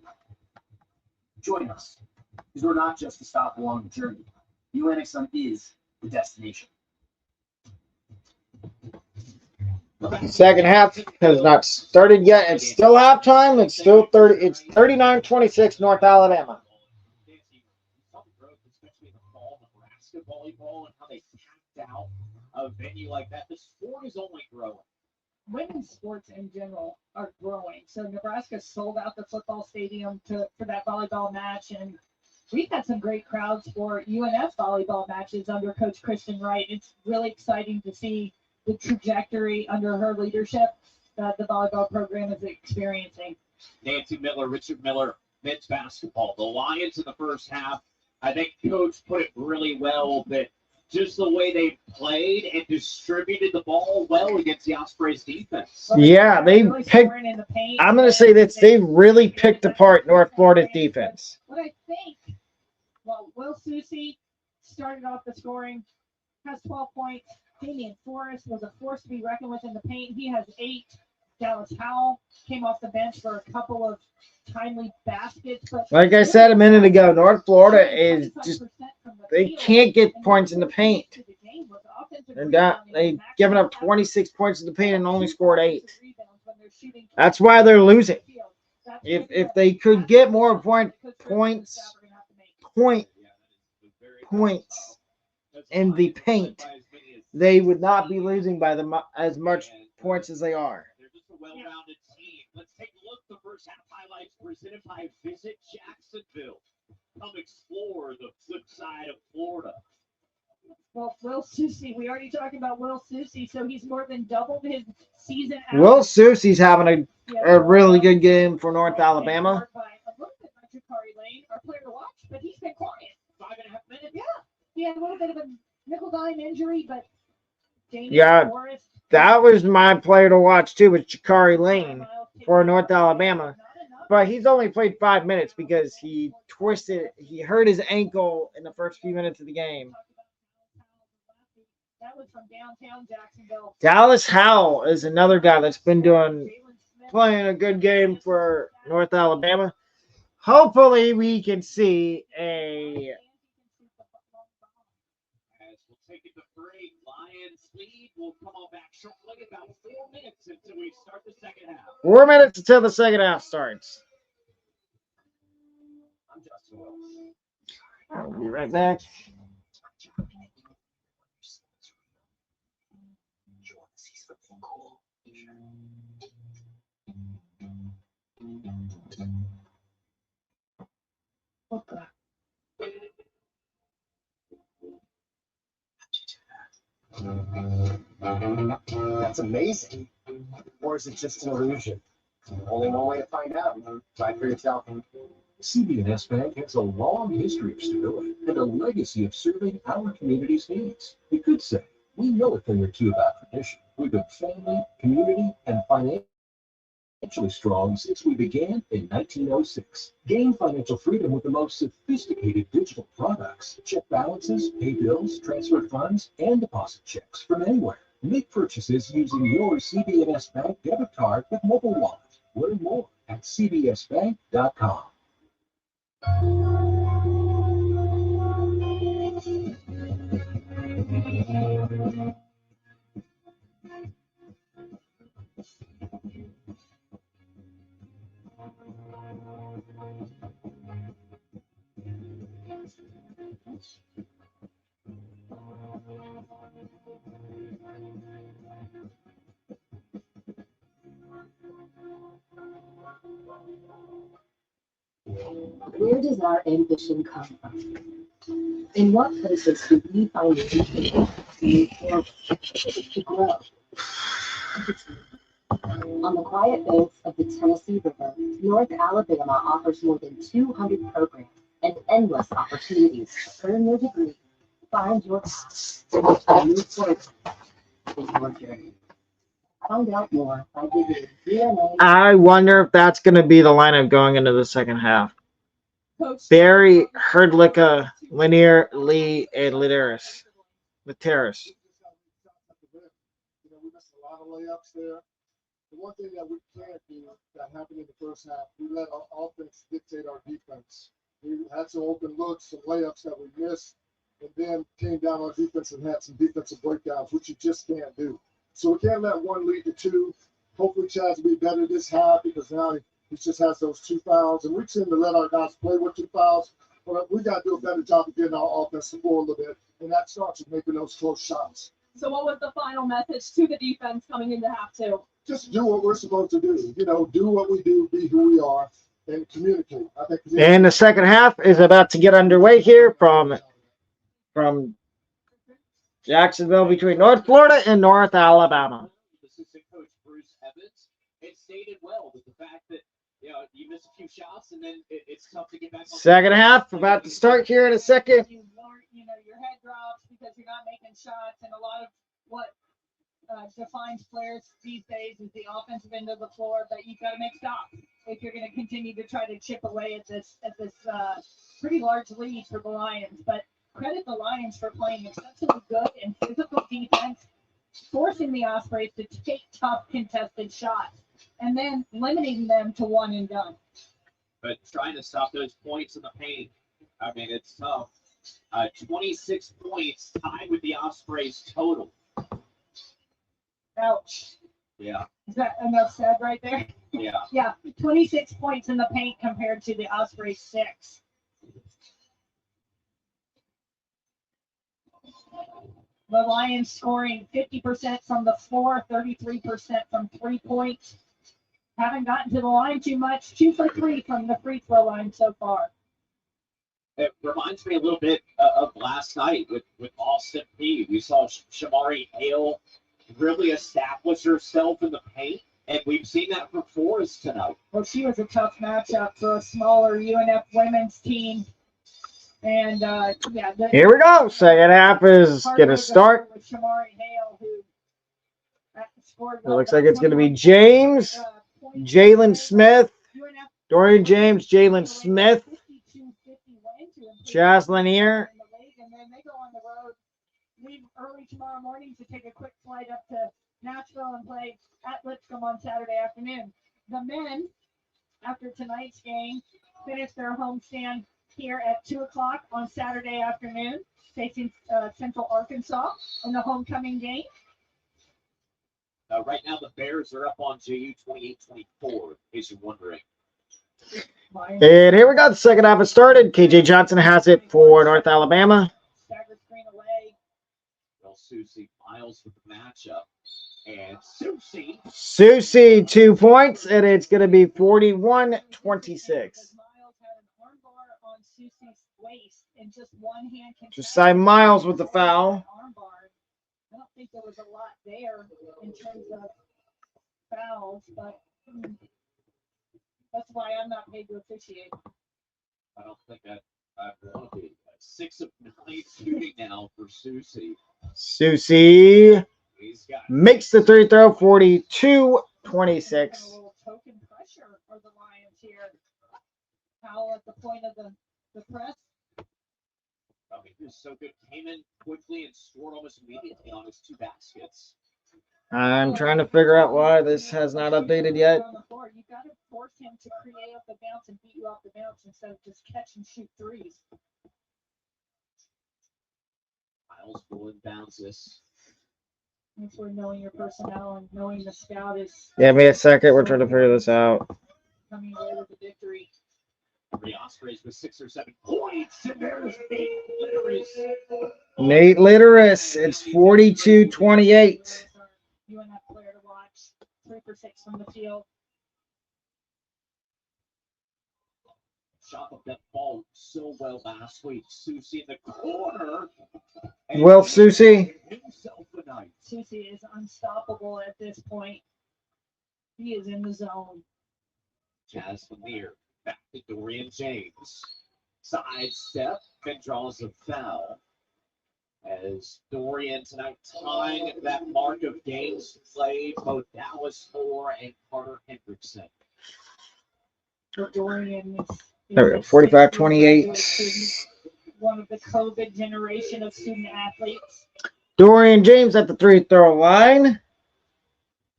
Speaker 4: Join us, because we're not just a stop along the journey. UNXM is the destination.
Speaker 1: Second half has not started yet. It's still halftime. It's still 30. It's 39-26 North Alabama.
Speaker 3: Volleyball and how they packed out a venue like that. The sport is only growing.
Speaker 2: Women's sports in general are growing. So Nebraska sold out the football stadium for that volleyball match, and we've had some great crowds for UNF volleyball matches under Coach Kristen Wright. It's really exciting to see the trajectory under her leadership that the volleyball program is experiencing.
Speaker 3: Nancy Miller, Richard Miller, men's basketball. The Lions in the first half, I think Coach put it really well that just the way they played and distributed the ball well against the Ospreys defense.
Speaker 1: Yeah, they picked. I'm going to say that they really picked apart North Florida's defense.
Speaker 2: What I think, well, Will Susie started off the scoring, has 12 points. Damian Forrest was a force to be reckoned with in the paint. He has 8. Dallas Howell came off the bench for a couple of timely baskets. But
Speaker 1: like I said a minute ago, North Florida is just, they can't get points in the paint. And they've given up 26 points in the paint and only scored 8. That's why they're losing. If they could get more points in the paint, they would not be losing by as much points as they are.
Speaker 3: They're just a well-rounded team. Let's take a look at the first half highlights presented by Visit Jacksonville. Come explore the flip side of Florida.
Speaker 2: Well, Will Susie, we already talked about Will Susie, so he's more than doubled his season.
Speaker 1: Will Susie's having a really good game for North Alabama.
Speaker 2: Our player to watch, but he's been quiet.
Speaker 3: 5.5 minutes.
Speaker 2: Yeah, he had a little bit of a nickel dime injury, but
Speaker 1: that was my player to watch too, with Jakari Lane for North Alabama. But he's only played 5 minutes because he hurt his ankle in the first few minutes of the game.
Speaker 2: That was from downtown Jacksonville.
Speaker 1: Dallas Howell is another guy that's been playing a good game for North Alabama. Hopefully we can see a
Speaker 3: Take it to break. Lions lead. We'll come on back shortly. About 4 minutes until we start the second half.
Speaker 1: 4 minutes until the second half starts.
Speaker 4: I'm Justin Wells.
Speaker 1: I'll be right back.
Speaker 14: That's amazing. Or is it just an illusion? Only one way to find out. Try for yourself.
Speaker 15: CB&S Bank has a long history of stability and a legacy of serving our community's needs. We could say we know a thing or two about tradition with a family, community, and financial. Financially strong since we began in 1906. Gain financial freedom with the most sophisticated digital products. Check balances, pay bills, transfer funds, and deposit checks from anywhere. Make purchases using your CBNS Bank debit card with mobile wallet. Learn more at cbsbank.com.
Speaker 5: Where does our ambition come from? In what places do we find it to grow? On the quiet banks of the Tennessee River, North Alabama offers more than 200 programs and endless opportunities to earn your degree, find your path, and move forward in your journey. Find out more by visiting DNA.
Speaker 1: I wonder if that's going to be the lineup going into the second half. Barry, Herdlicka, Lanier, Lee, and Lateris.
Speaker 16: We missed a lot of layups there. The one thing that we can't do that happened in the first half, we let our offense dictate our defense. We had some open looks, some layups that we missed, and then came down on defense and had some defensive breakdowns, which you just can't do. So we can't let one lead to two. Hopefully Chaz will be better this half because now he just has those 2 fouls. And we tend to let our guys play with 2 fouls. But we got to do a better job of getting our offense to score a little bit. And that starts with making those close shots.
Speaker 2: So what was the final message to the defense coming into half two?
Speaker 16: Just do what we're supposed to do. Do what we do, be who we are, and communicate. I think.
Speaker 1: And the second half is about to get underway here from Jacksonville between North Florida and North Alabama.
Speaker 3: Assistant coach Bruce Evans, it stated well with the fact that you miss a few shots and then it's tough to get back.
Speaker 1: Second half about to start here in a second.
Speaker 2: Your head drops because you're not making shots, and a lot of what defines players these days is the offensive end of the floor. But you've got to make stops if you're going to continue to try to chip away at this pretty large lead for the Lions. But credit the Lions for playing exceptionally good and physical defense, forcing the Ospreys to take tough contested shots, and then limiting them to one and done.
Speaker 3: But trying to stop those points in the paint, I mean, it's tough. 26 points tied with the Ospreys total.
Speaker 2: Ouch.
Speaker 3: Yeah.
Speaker 2: Is that enough said right there?
Speaker 3: Yeah.
Speaker 2: Yeah, 26 points in the paint compared to the Ospreys 6. The Lions scoring 50% from the floor, 33% from 3 points. Haven't gotten to the line too much. 2 for 3 from the free throw line so far.
Speaker 3: It reminds me a little bit of last night with Austin P. We saw Shamari Hale really establish herself in the paint, and we've seen that from Forrest tonight.
Speaker 2: Well, she was a tough matchup for a smaller UNF women's team. And,
Speaker 1: here we go. Second half is going to start.
Speaker 2: With Shamari Hale, who scored
Speaker 1: It looks like it's going to be James, Jalen Smith, Dorian James, Jalen Smith, Chaz Lanier.
Speaker 2: And then they go on the road, leave early tomorrow morning to take a quick flight up to Nashville and play at Lipscomb on Saturday afternoon. The men, after tonight's game, finish their homestand here at 2 o'clock on Saturday afternoon, facing Central Arkansas in the homecoming game.
Speaker 3: Right now, the Bears are up on JU 28-24, in case you're wondering.
Speaker 1: And here we go. The second half has started. KJ Johnson has it for North Alabama.
Speaker 2: Stagger screen away.
Speaker 3: Well, Susie Miles with the matchup. And
Speaker 1: Susie 2 points, and it's going to be 41-26.
Speaker 2: Miles had an armbar on Susie's waist and just one hand.
Speaker 1: Josiah Miles with the foul.
Speaker 2: I don't think there was a lot there in terms of fouls, but that's why I'm not paid to officiate.
Speaker 3: I don't think I want to be. 6 of 9 shooting now for Susie.
Speaker 1: Susie makes the 3 throw, 42-26.
Speaker 2: here. Powell at the point of the press.
Speaker 3: I mean, he was so good. Came in quickly and scored almost immediately on his 2 baskets.
Speaker 1: I'm trying to figure out why this has not updated yet.
Speaker 2: On the floor. You got to force him to create off the bounce and beat you off the bounce instead of just catch and shoot threes.
Speaker 3: Miles will inbounds this.
Speaker 2: That's where knowing your personnel and knowing the scout is.
Speaker 1: Give me a second. We're trying to figure this out.
Speaker 2: Coming away with the victory.
Speaker 3: The Ospreys with 6 or 7 points, and there's Nate Litteris.
Speaker 1: Nate Litteris. It's 42-28.
Speaker 2: UNF player to watch. 3 for 6 from the field.
Speaker 3: Shot up that ball so well last week. Susie in the corner.
Speaker 1: Will Susie.
Speaker 3: Himself a night.
Speaker 2: Susie is unstoppable at this point. He is in the zone.
Speaker 3: Jazz Lanier back to Dorian James. Side step and draws a foul. As Dorian tonight tying that mark of games played, both Dallas Moore and Carter Hendrickson.
Speaker 2: Dorian is
Speaker 1: There we go. 45-28.
Speaker 2: one of the COVID generation of student athletes.
Speaker 1: Dorian James at the free throw line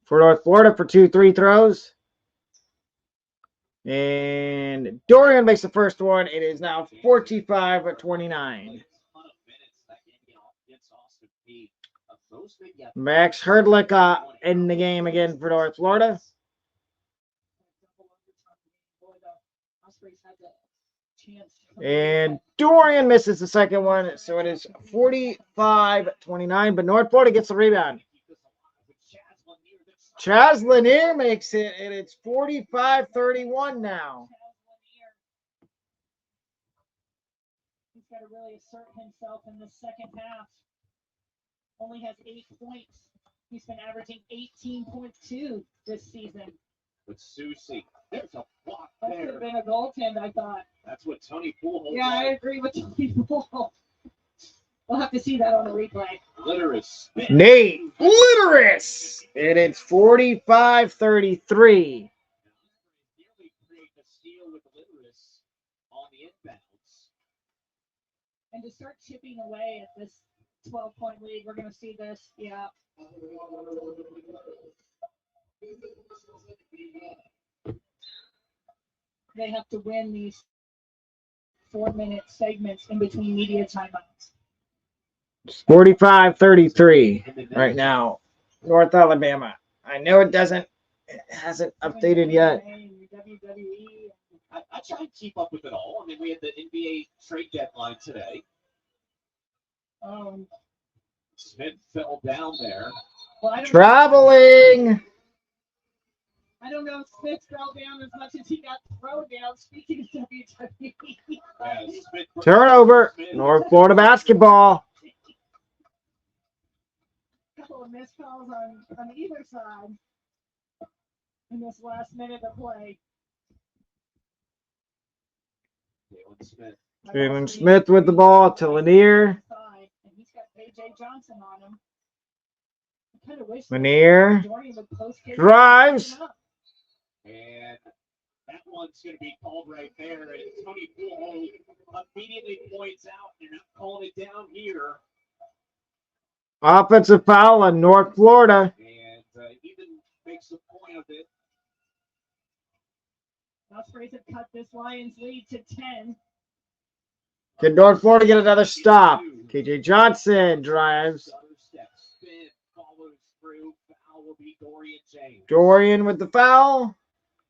Speaker 1: for North Florida for 2 free throws. And Dorian makes the first one. It is now 45-29. Max Herdlick in the game again for North Florida. And Dorian misses the second one, so it is 45-29, but North Florida gets the rebound. Chaz Lanier makes it, and it's 45-31 now.
Speaker 2: He's got to really assert himself in the second half. Only has 8 points. He's been averaging 18.2 this season.
Speaker 3: With Susie, there's a block
Speaker 2: That should
Speaker 3: there.
Speaker 2: have been a goaltend, I thought.
Speaker 3: That's what Tony Poole holds.
Speaker 2: Yeah, I agree with Tony Poole. We'll have to see that on the replay.
Speaker 3: Litteris.
Speaker 1: Nate Litteris, and it's 45-33.
Speaker 3: Nearly create the steal with Litteris on the inbounds.
Speaker 2: And to start chipping away at this 12-point lead, we're going to see this. Yeah. They have to win these 4-minute segments in between media timeouts.
Speaker 1: 45-33 right now. North Alabama. I know it hasn't updated yet.
Speaker 3: I try and keep up with it all. I mean, we had the NBA trade deadline today. Smith fell down there.
Speaker 2: Well,
Speaker 1: Traveling.
Speaker 2: I don't know if Smith fell down as much as he got thrown down. Speaking of WWE.
Speaker 1: Turnover. North Florida basketball.
Speaker 2: Couple of missed calls on either side in this last minute of play.
Speaker 1: Jalen Smith with the ball to Lanier.
Speaker 2: And he's got AJ Johnson on him. I kind of wish
Speaker 1: Lanier
Speaker 2: Dorian would post
Speaker 1: drives.
Speaker 3: And that one's going to be called right there. And Tony Poole immediately points out, you're not calling it down here.
Speaker 1: Offensive foul on North Florida.
Speaker 3: And even makes a point of it.
Speaker 2: Ospreys have cut this Lions lead to 10.
Speaker 1: Can North Florida get another stop? KJ Johnson drives.
Speaker 3: Spin, follows through. Foul will be Dorian James.
Speaker 1: Dorian with the foul.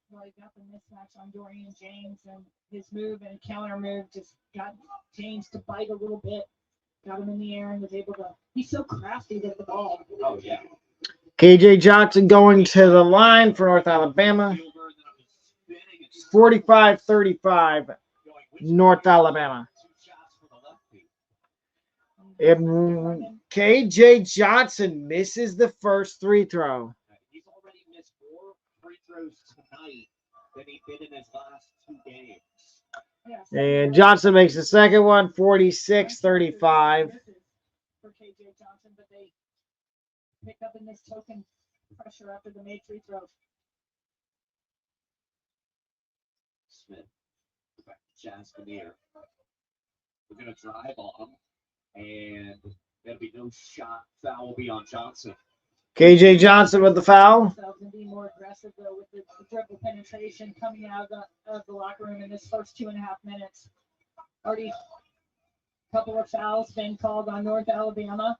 Speaker 2: Well, he got the mismatch on Dorian James, and his move and counter move just got James to bite a little bit. Got him in the air and was able to. He's so crafty with the ball.
Speaker 3: Oh, yeah.
Speaker 1: KJ Johnson going to the line for North Alabama. 45-35, North Alabama. And KJ Johnson misses the first free throw.
Speaker 3: He's already missed more free throws tonight than he did in his last 2 games.
Speaker 1: And Johnson makes the second one, 46-35.
Speaker 2: For KJ Johnson, but they picked up in this token pressure after the made free throws.
Speaker 3: Smith. Back to Jazz Lanier. We're going to drive on him, and there'll be no shot. Foul will be on Johnson.
Speaker 1: KJ Johnson with the foul.
Speaker 2: And be more aggressive though with the dribble penetration coming out of the locker room in this first 2.5 minutes. Already a couple of fouls been called on North Alabama.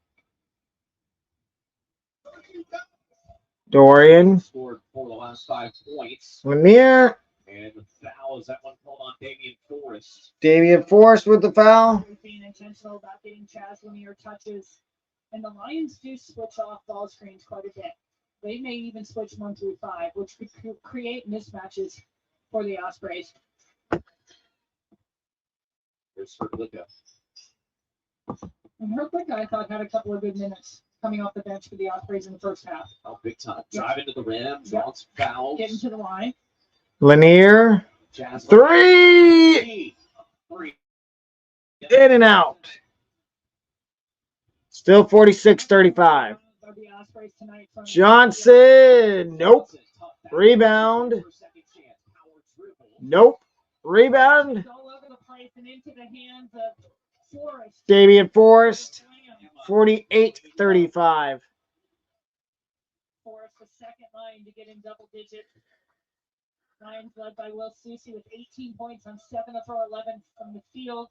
Speaker 1: Dorian.
Speaker 3: Scored for the last 5 points.
Speaker 1: Lanier.
Speaker 3: And the foul is that one called on Damian Forrest.
Speaker 1: Damian Forrest with the foul.
Speaker 2: Being intentional about getting Chaz Lanier touches. And the Lions do switch off ball screens quite a bit. They may even switch 1 through 5, which could create mismatches for the Ospreys.
Speaker 3: There's Herblica.
Speaker 2: And Herblica, I thought, had a couple of good minutes coming off the bench for the Ospreys in the first half.
Speaker 3: Oh, big time. Driving to the rim, drawing some fouls.
Speaker 2: Getting to the line.
Speaker 1: Lanier.
Speaker 3: Jazz
Speaker 1: Three. In and out. Still 46-35. Johnson. Nope. Rebound. Nope. Rebound. Damian Forrest. 48-35.
Speaker 2: Forrest, the second line to get in double digits. Lions led by Will Susi with 18 points on 7 of her 11 from the field.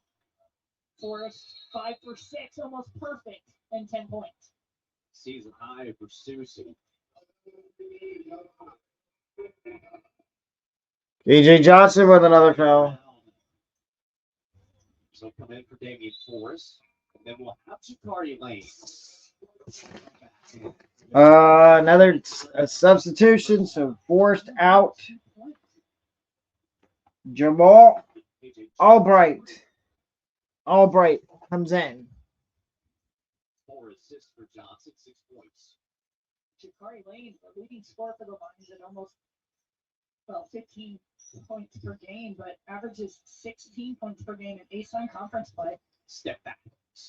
Speaker 2: Forrest 5 for 6, almost perfect, and 10 points.
Speaker 3: Season high for Susi.
Speaker 1: KJ Johnson with another foul.
Speaker 3: So come in for Damian Forrest, and then we'll have Jakari Lane.
Speaker 1: Another substitution, so Forrest out. Jamal Albright comes in.
Speaker 3: 4 assists for Johnson, 6 points.
Speaker 2: Jakari Lane, the leading scorer for the Lions at almost 15 points per game, but averages 16 points per game in ASUN conference play.
Speaker 3: Step back.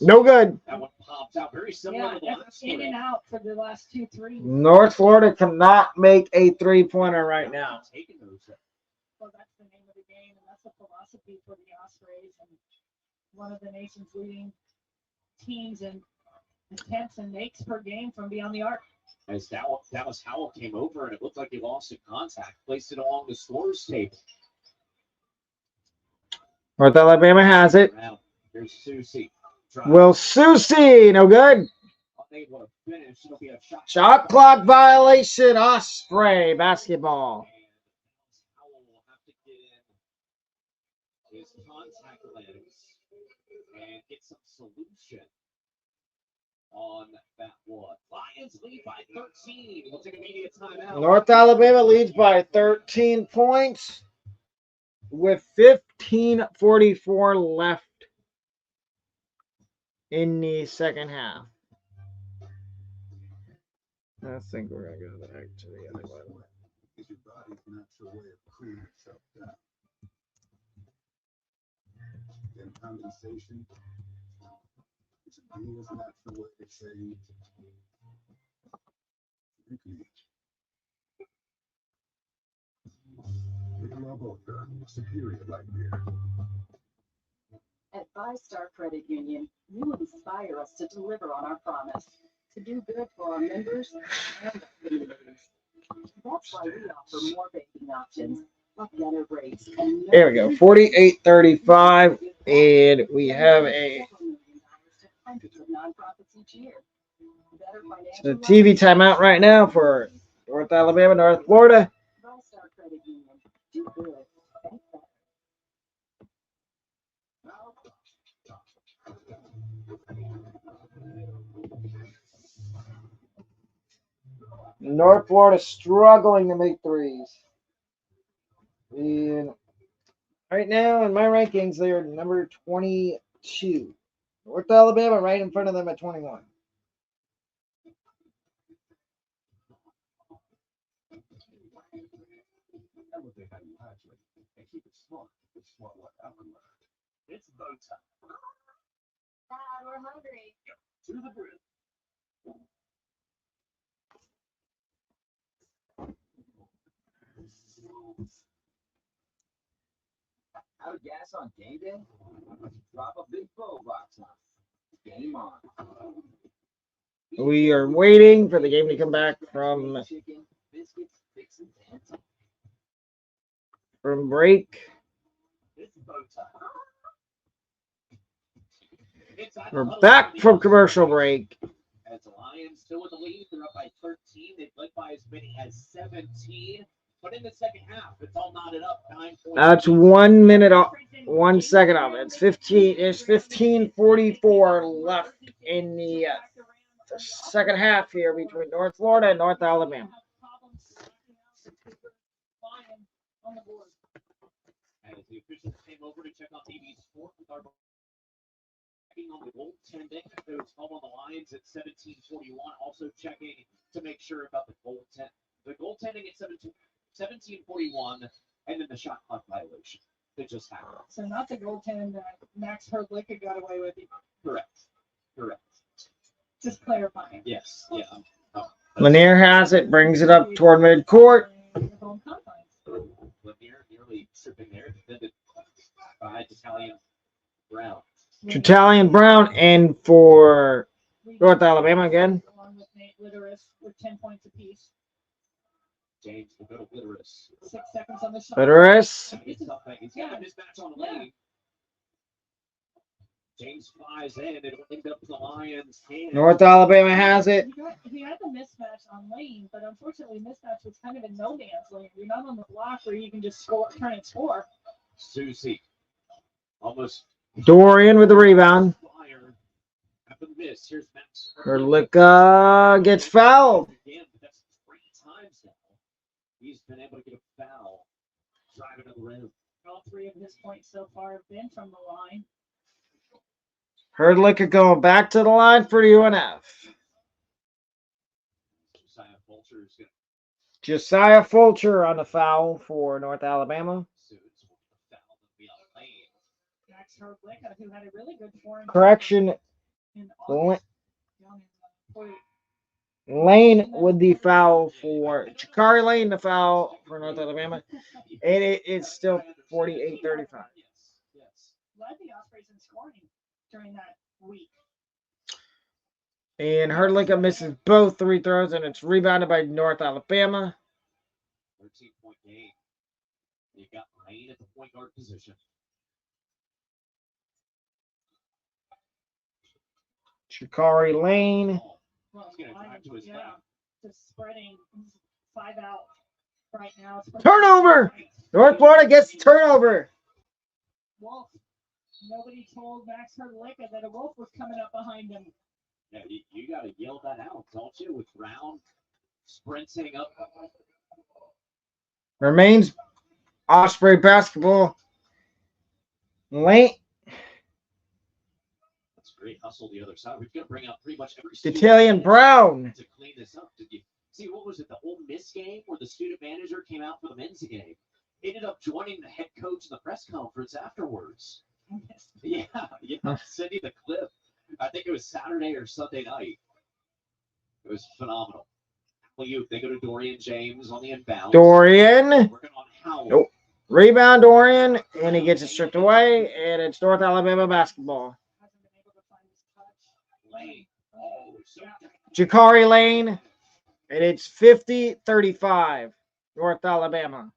Speaker 1: No good.
Speaker 3: That one pops out very similar to the last
Speaker 2: in
Speaker 3: one.
Speaker 2: and out for the last 2 3s.
Speaker 1: North Florida cannot make a three-pointer right now.
Speaker 2: Well, that's the name of the game, and that's the philosophy for the Ospreys, and one of the nation's leading teams in attempts and makes per game from beyond the arc.
Speaker 3: As Dallas Howell came over, and it looked like he lost in contact, placed it along the scorer's table.
Speaker 1: North Alabama has it.
Speaker 3: Here's Susi.
Speaker 1: Will Susi, no good.
Speaker 3: Unable to finish. It'll be a
Speaker 1: Shot clock violation, Osprey basketball.
Speaker 3: Howell will have to get in his contact lens and get some solution on that one. Lions lead by 13. We'll take a media timeout.
Speaker 1: North Alabama leads by 13 points with 15:44 left in the second half. I think we're going to go back to the other one.
Speaker 6: Is your body's natural way of cooling itself down. Then condensation is a being's natural way to say drinking. Boca, superior light beer.
Speaker 5: At 5-Star Credit Union, you inspire us to deliver on our promise to do good for our members and our communities. That's why we offer more banking options, like better rates.
Speaker 1: There we go, 48-35, and we have a TV timeout right now for North Alabama, North Florida.
Speaker 5: 5-Star Credit Union, do good. Bank better.
Speaker 1: North Florida struggling to make threes. And right now in my rankings, they are number 22. North Alabama right in front of them at 21.
Speaker 6: Elevate how you hydrate and keep it smart with Smart Water Alkaline.
Speaker 3: It's bow time.
Speaker 5: Dad, we're hungry.
Speaker 3: To the brim. Out of gas on game day? Drop a big bow box on. Game on.
Speaker 1: We are waiting for the game to come back from break. We're back from commercial break.
Speaker 3: As the Lions still with the lead, they're up by 13. They've led by as many as 17. But in the second half, it's all knotted up. 9 points.
Speaker 1: That's 1 minute, 1 second of it. It's 15. It's 15:44 left in the second half here between North Florida and North Alabama.
Speaker 3: As the officials came over to check on TV Sport with our on the goaltending. It was home on the Lions at 17:41. Also checking to make sure about the goaltending at 17:41, and then the shot clock violation that just happened.
Speaker 2: So not the goaltend that Max Herdlicka got away with.
Speaker 3: Correct.
Speaker 2: Just clarifying.
Speaker 3: Yes. Yeah.
Speaker 1: Lanier has it, brings it up toward midcourt.
Speaker 3: Lanier nearly tripping there, defended by Italian Brown.
Speaker 1: Italian Brown, and for North Alabama again.
Speaker 2: Along with Nate Litteris with 10 points apiece.
Speaker 3: James the middle Litteris.
Speaker 2: 6 seconds on the shot.
Speaker 1: Litteris.
Speaker 3: He's got a mismatch on the lane. James flies in. It'll end up the Lions' hand.
Speaker 1: North Alabama has it.
Speaker 2: He had the mismatch on lane, but unfortunately, mismatch was kind of in no man's lane. You're not on the block where you can just turn and score.
Speaker 3: Susie. Almost.
Speaker 1: Dorian with the rebound. Herdlicka gets fouled.
Speaker 3: Again, but that's 3 times now. He's been able to get a foul. Driving to the rim.
Speaker 2: All 3 of his points so far have been from the line.
Speaker 1: Herdlicka going back to the line for UNF. Josiah Fulcher on the foul for North Alabama.
Speaker 2: Max Herdlicka, who had a really good form.
Speaker 1: Correction. Lane with the foul for Jakari Lane, the foul for North Alabama. And it's still 48-35.
Speaker 2: Led the Ospreys in scoring during that week.
Speaker 1: And Herdlicka misses both 3 throws, and it's rebounded by North Alabama.
Speaker 3: 13-point game. You got Lane at the point guard position.
Speaker 1: Shikari Lane.
Speaker 2: Well, just spreading 5 out right now.
Speaker 1: Turnover! North Florida gets turnover.
Speaker 2: Wolf. Nobody told Max Herdlicka that a wolf was coming up behind him.
Speaker 3: Yeah, you got to yell that out, don't you? With Brown sprinting up.
Speaker 1: Remains Osprey basketball. Lane.
Speaker 3: That's great hustle the other side. We're going to bring out pretty much every
Speaker 1: Italian Brown.
Speaker 3: To clean this up. Did you see what was it? The Ole Miss game where the student manager came out for the men's game. Ended up joining the head coach in the press conference afterwards. Yeah. Send you the clip. I think it was Saturday or Sunday night. It was phenomenal. They go to Dorian James on the inbound.
Speaker 1: Dorian.
Speaker 3: Working on Howell.
Speaker 1: Nope. Rebound Dorian, and he gets it stripped away, and it's North Alabama basketball.
Speaker 3: Lane.
Speaker 1: Jakari Lane, and it's 50-35, North Alabama.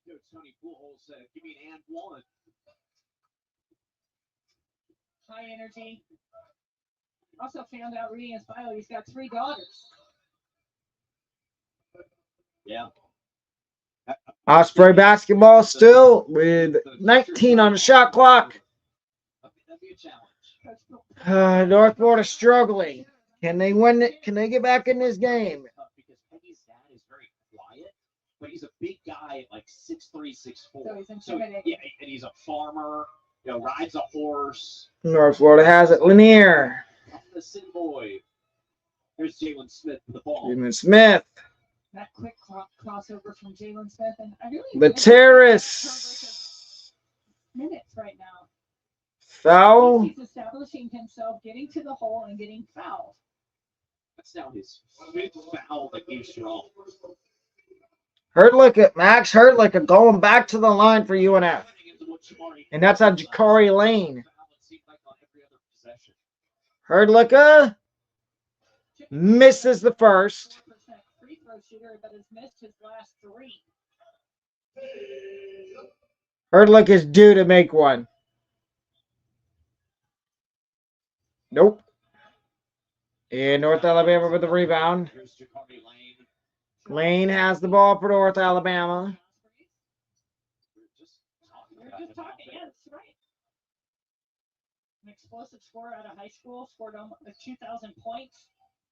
Speaker 3: Coach Tony Pujols said, "Give me an and one."
Speaker 2: High energy. Also found out reading his bio, he's got 3 daughters.
Speaker 3: Yeah.
Speaker 1: Osprey basketball still with 19 on the shot clock.
Speaker 3: That'd be a challenge.
Speaker 1: North Florida struggling. Can they win it? Can they get back in this game?
Speaker 3: Because Penny's dad is very quiet, but he's a big guy at like 6'3", 6'4".
Speaker 2: So he's intimidating.
Speaker 3: Yeah, and he's a farmer. Rides a horse.
Speaker 1: North Florida has it. Lanier.
Speaker 3: The city boy. Here's Jalen Smith with the ball.
Speaker 1: Jalen Smith.
Speaker 2: That quick crossover from Jalen Smith, and I really
Speaker 1: The terrace.
Speaker 2: Minutes right now.
Speaker 1: Foul.
Speaker 2: He's establishing himself, getting to the hole, and getting fouled.
Speaker 3: That's now his 5th foul that he's strong.
Speaker 1: Max Herdlicka going back to the line for UNF.
Speaker 3: What
Speaker 1: And that's on Jakari Lane. Herdlicka misses the first.
Speaker 2: Free throw shooter, but has missed his last 3.
Speaker 1: Herdlicka is due to make one. Nope. And North Alabama with the rebound. Lane has the ball for North Alabama.
Speaker 2: You're just talking, yeah, that's right. An explosive scorer out of high school, scored 2,000 points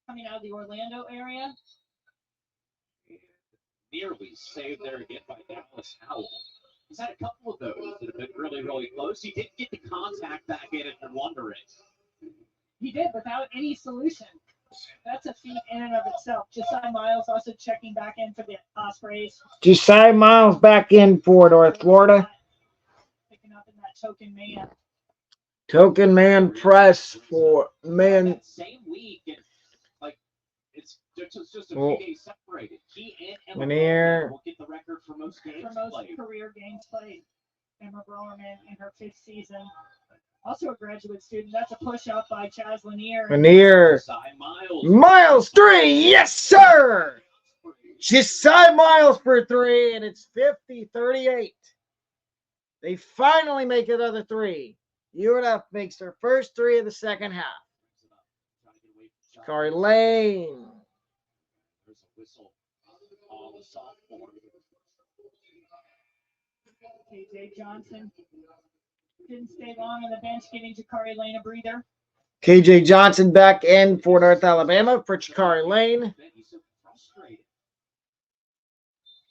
Speaker 2: coming out of the Orlando area.
Speaker 3: Nearly saved there again by Dallas Howell. He's had a couple of those that have been really, really close. He did get the contact back in and been wondering.
Speaker 2: He did without any solution. That's a feat in and of itself. Josiah Miles also checking back in for the Ospreys.
Speaker 1: Josiah Miles back in for North Florida.
Speaker 2: Picking up in that token man.
Speaker 1: Token man press for man.
Speaker 3: Same week, and like it's just a few days separated. He and Emma
Speaker 1: Lanier
Speaker 3: will get the record for most games
Speaker 2: For most
Speaker 3: played.
Speaker 2: career games played. Emma Browerman in her 5th season. Also a graduate student. That's a push out by Chaz Lanier.
Speaker 1: Lanier. Miles 3. Yes, sir. Josiah Miles for 3, and it's 50-38. They finally make another 3. UNF makes their first 3 of the second half. Jakari Lane.
Speaker 3: There's a whistle on the sophomore.
Speaker 2: KJ Johnson didn't stay long on the bench, giving Jakari Lane a breather.
Speaker 1: KJ Johnson back in for North Alabama for Jakari Lane.
Speaker 3: He's so frustrated.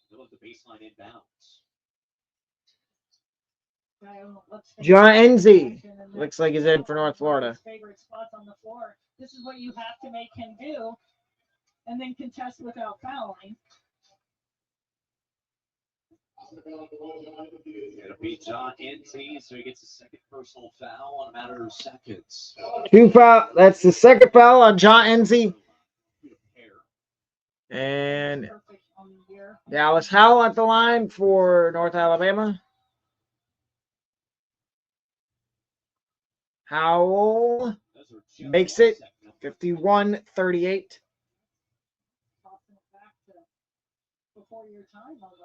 Speaker 3: Middle of the baseline inbounds.
Speaker 1: John Enzi looks like he's in for North Florida.
Speaker 2: Favorite spots on the floor. This is what you have to make him do, and then contest without fouling.
Speaker 3: It'll be John Enzi, so he gets a second personal foul in a matter of seconds.
Speaker 1: 2 foul. That's the second foul on John Enzi. And Dallas Howell at the line for North Alabama. Howell makes it 51-38.
Speaker 2: Before your time, almost.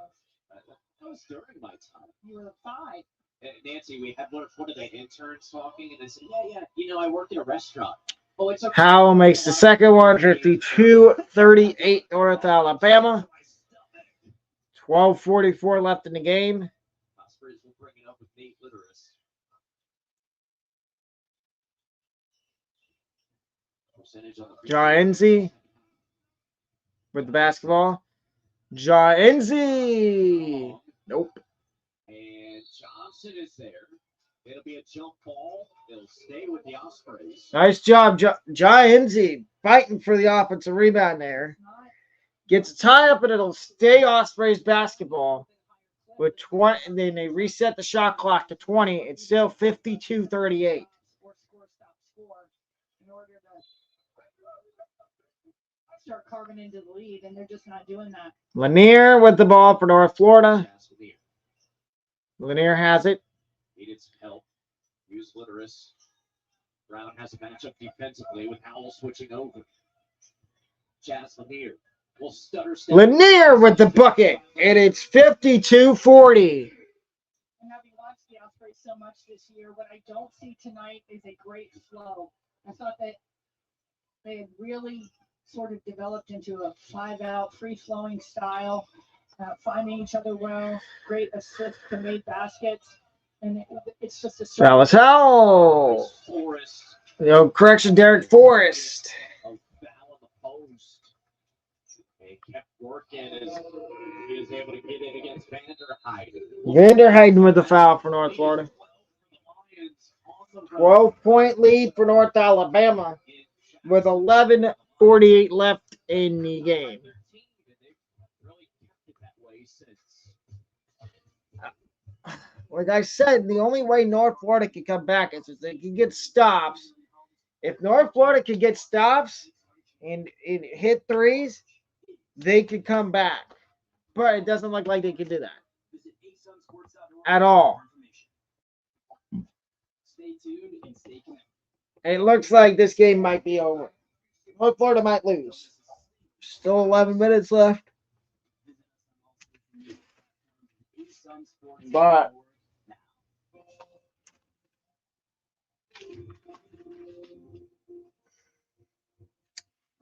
Speaker 3: That was during my time.
Speaker 2: You were 5.
Speaker 3: Nancy, we had one of the interns talking, and they said, yeah, I worked in a restaurant. Oh, it's okay.
Speaker 1: Howell makes the second one, 52-38 North Alabama. 12:44 left in the game.
Speaker 3: Ospreys will bring it up with Nate Litteris.
Speaker 1: Ja Enzi with the basketball. Ja Enzi. Nope.
Speaker 3: And Johnson is there. It'll be a jump ball. It'll stay with the Ospreys.
Speaker 1: Nice job, Ja Enzi, fighting for the offensive rebound there. Gets a tie up, and it'll stay Ospreys basketball with 20. And then they reset the shot clock to 20. It's still 52-38.
Speaker 2: Start carving into the lead, and they're just not doing that.
Speaker 1: Lanier with the ball for North Florida. Lanier has it.
Speaker 3: Needed some help. Use Litteris. Brown has a matchup defensively with Howell switching over. Jazz Lanier will stutter.
Speaker 1: Lanier with the bucket, and it's 52-40.
Speaker 2: And having watched the Ospreys so much this year, what I don't see tonight is a great flow. I thought that they had really sort of developed into a 5-out, free-flowing style, finding each other well, great assists to made baskets, and it's just a
Speaker 1: Dallas Howell. Correction, Derek Forrest.
Speaker 3: They kept working as he was able to get it against Vanderheiden.
Speaker 1: Vanderheiden with the foul for North Florida. 12-point lead for North Alabama with 11:48 left in the game. Like I said, the only way North Florida can come back is if they can get stops. If North Florida can get stops and hit threes, they could come back. But it doesn't look like they can do that at all. It looks like this game might be over. North Florida might lose. Still 11 minutes left. But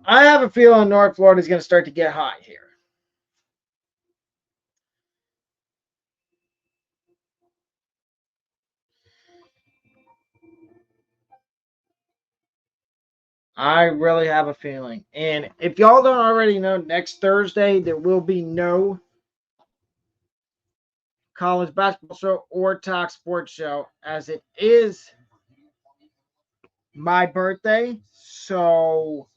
Speaker 1: I have a feeling North Florida is going to start to get hot here. I really have a feeling. And if y'all don't already know, next Thursday there will be no college basketball show or talk sports show, as it is my birthday. So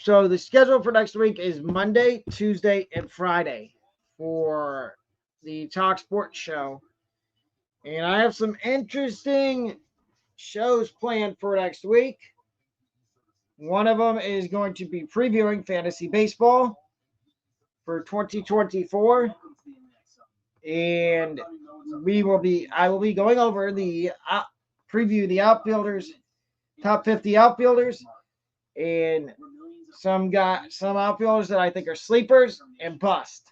Speaker 1: the schedule for next week is Monday, Tuesday, and Friday for the Talk Sports show. And I have some interesting shows planned for next week. One of them is going to be previewing fantasy baseball for 2024. And I will be going over the preview the outfielders, top 50 outfielders, and some outfielders that I think are sleepers and bust,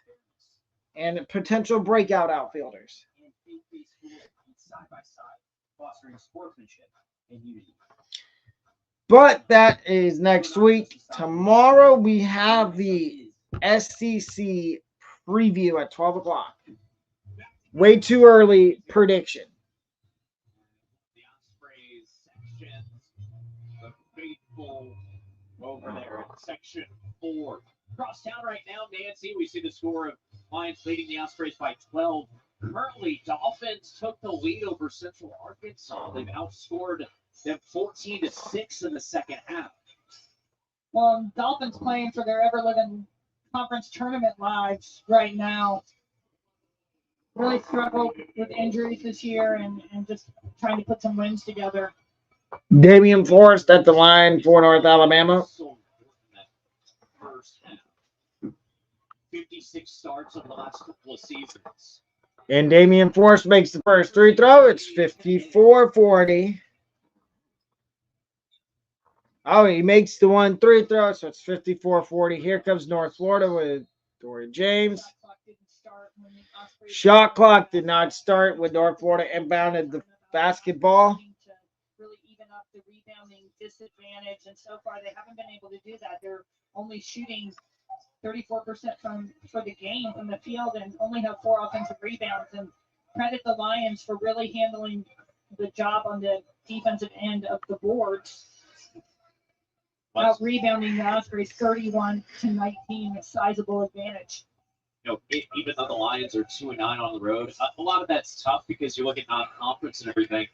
Speaker 1: and potential breakout outfielders. But that is next week. Tomorrow we have the SEC preview at 12 o'clock. Way too early prediction.
Speaker 3: The Ospreys section, the faithful over there in section 4. Across town right now, Nancy, we see the score of Lions leading the Ospreys by 12. Currently, Dolphins took the lead over Central Arkansas. They've outscored them 14-6 in the second half.
Speaker 2: Well, Dolphins playing for their ever-living conference tournament lives right now. Really struggled with injuries this year and just trying to put some wins together.
Speaker 1: Damian Forrest at the line for North Alabama.
Speaker 3: 56 starts over the last couple of seasons.
Speaker 1: And Damian Forrest makes the first free throw. It's 54-40. Oh, he makes the 1-3 throw, so it's 54-40. Here comes North Florida with Dorian James. Shot clock did not start when North Florida inbounded the basketball.
Speaker 2: Really even up the rebounding disadvantage, and so far they haven't been able to do that. They're only shooting 34% for the game from the field and only have 4 offensive rebounds. And credit the Lions for really handling the job on the defensive end of the boards. Out rebounding the Ospreys 31-19, a sizable advantage.
Speaker 3: You know, even though the Lions are 2-9 on the road, a lot of that's tough because you look at non-conference and everything.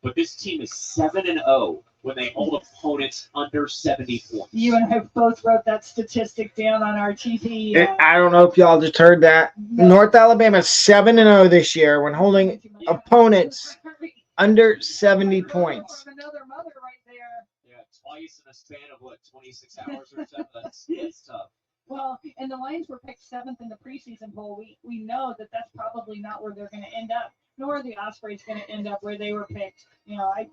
Speaker 3: But this team is 7-0 when they hold opponents under 70 points.
Speaker 2: You and I both wrote that statistic down on our TV.
Speaker 1: I don't know if y'all just heard that. North Alabama is 7-0 this year when holding opponents under 70 points.
Speaker 3: Yeah, twice in a span of 26 hours or so. That's tough.
Speaker 2: Well, and the Lions were picked 7th in the preseason poll. We know that that's probably not where they're going to end up, nor are the Ospreys going to end up where they were picked. You know, I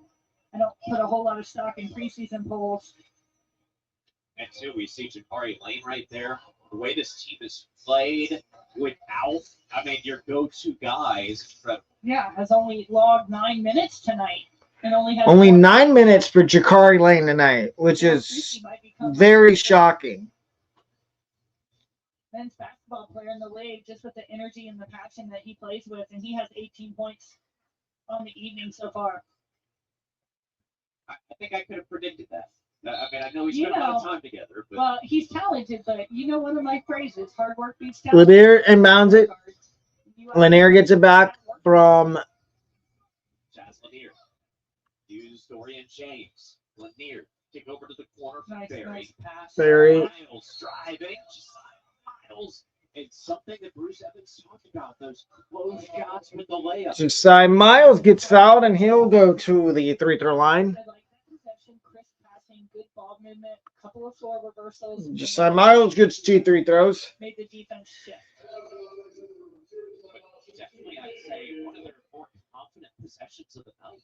Speaker 2: don't put a whole lot of stock in preseason polls.
Speaker 3: And two, we see Jakari Lane right there. The way this team is played without, your go-to guy is incredible.
Speaker 2: Yeah, has only logged 9 minutes tonight. And
Speaker 1: only 9 minutes for Jakari Lane tonight, which is very shocking.
Speaker 2: Men's basketball player in the league, just with the energy and the passion that he plays with, and he has 18 points on the evening so far.
Speaker 3: I think I could have predicted that. I know we spent a lot of time together. But...
Speaker 2: Well, he's talented, but one of my phrases, hard work beats talent.
Speaker 1: Lanier inbounds it. Lanier gets it back from
Speaker 3: Lanier. Use Dorian James. Lanier. Kick over to the corner for Barry.
Speaker 2: Nice pass.
Speaker 1: Barry.
Speaker 3: Miles driving. Miles. It's something that Bruce Evans talked about, those close shots with the layup.
Speaker 1: Josiah Miles gets fouled, and he'll go to the 3-throw line.
Speaker 2: I like that possession, crisp passing, good ball movement, couple of floor reversals.
Speaker 1: Josiah Miles gets 2 3 throws.
Speaker 2: Made the defense shift.
Speaker 3: definitely, I'd say, one of their more confident possessions of the night.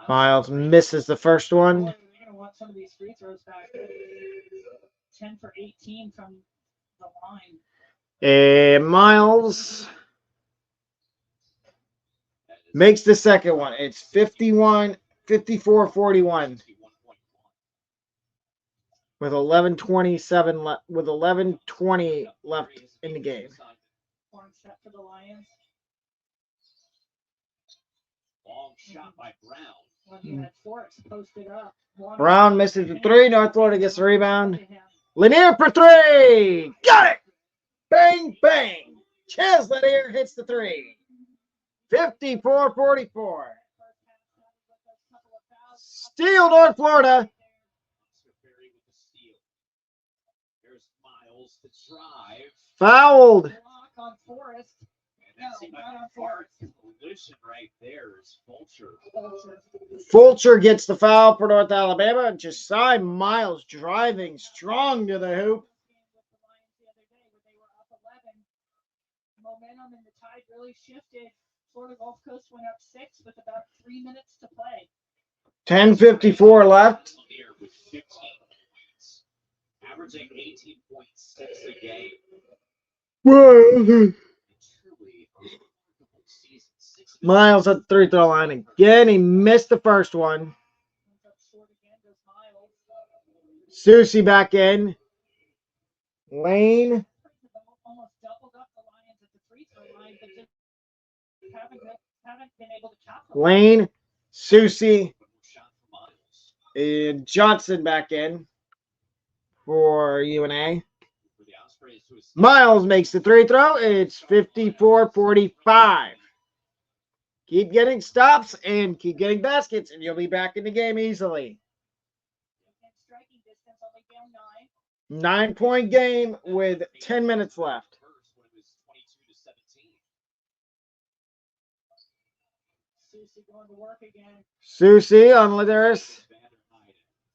Speaker 1: Miles misses the first one.
Speaker 2: You're going to want some of these free throws back. 10 for 18 from the line.
Speaker 1: And Miles makes the second one. It's 54-41. With 11:27 left, with 11:20 left in the game.
Speaker 2: Horn set for the Lions.
Speaker 3: Long shot by Brown.
Speaker 2: When you had Forrest posted up.
Speaker 1: Brown misses the three. North Florida gets the rebound. Lanier for three. Got it. Bang, bang. Chaz Lanier hits the three. 54-44. Steal North Florida.
Speaker 3: There's Miles to drive.
Speaker 1: Fouled.
Speaker 2: Block on Forrest.
Speaker 3: And that seemed like a far solution right there is Fulcher.
Speaker 1: Fulcher gets the foul for North Alabama. Josiah Miles driving strong to the hoop.
Speaker 2: Momentum and the tide really shifted. Florida Gulf Coast went up 6 with about 3 minutes to play.
Speaker 1: 10:54 left.
Speaker 3: With 15 points, averaging 18.6 a game.
Speaker 1: Whoa. Miles at the free throw line again. He missed the first one. Susie back in. Lane.
Speaker 2: Almost doubled up the Lions at the free throw line, but just haven't been able to capitalize.
Speaker 1: Lane, Susie, and Johnson back in for UNA. Miles makes the free throw. It's 54-45. Keep getting stops and keep getting baskets, and you'll be back in the game easily. 9-point game with 10 minutes left.
Speaker 2: Susie going to work again.
Speaker 1: Susie on Ladaris.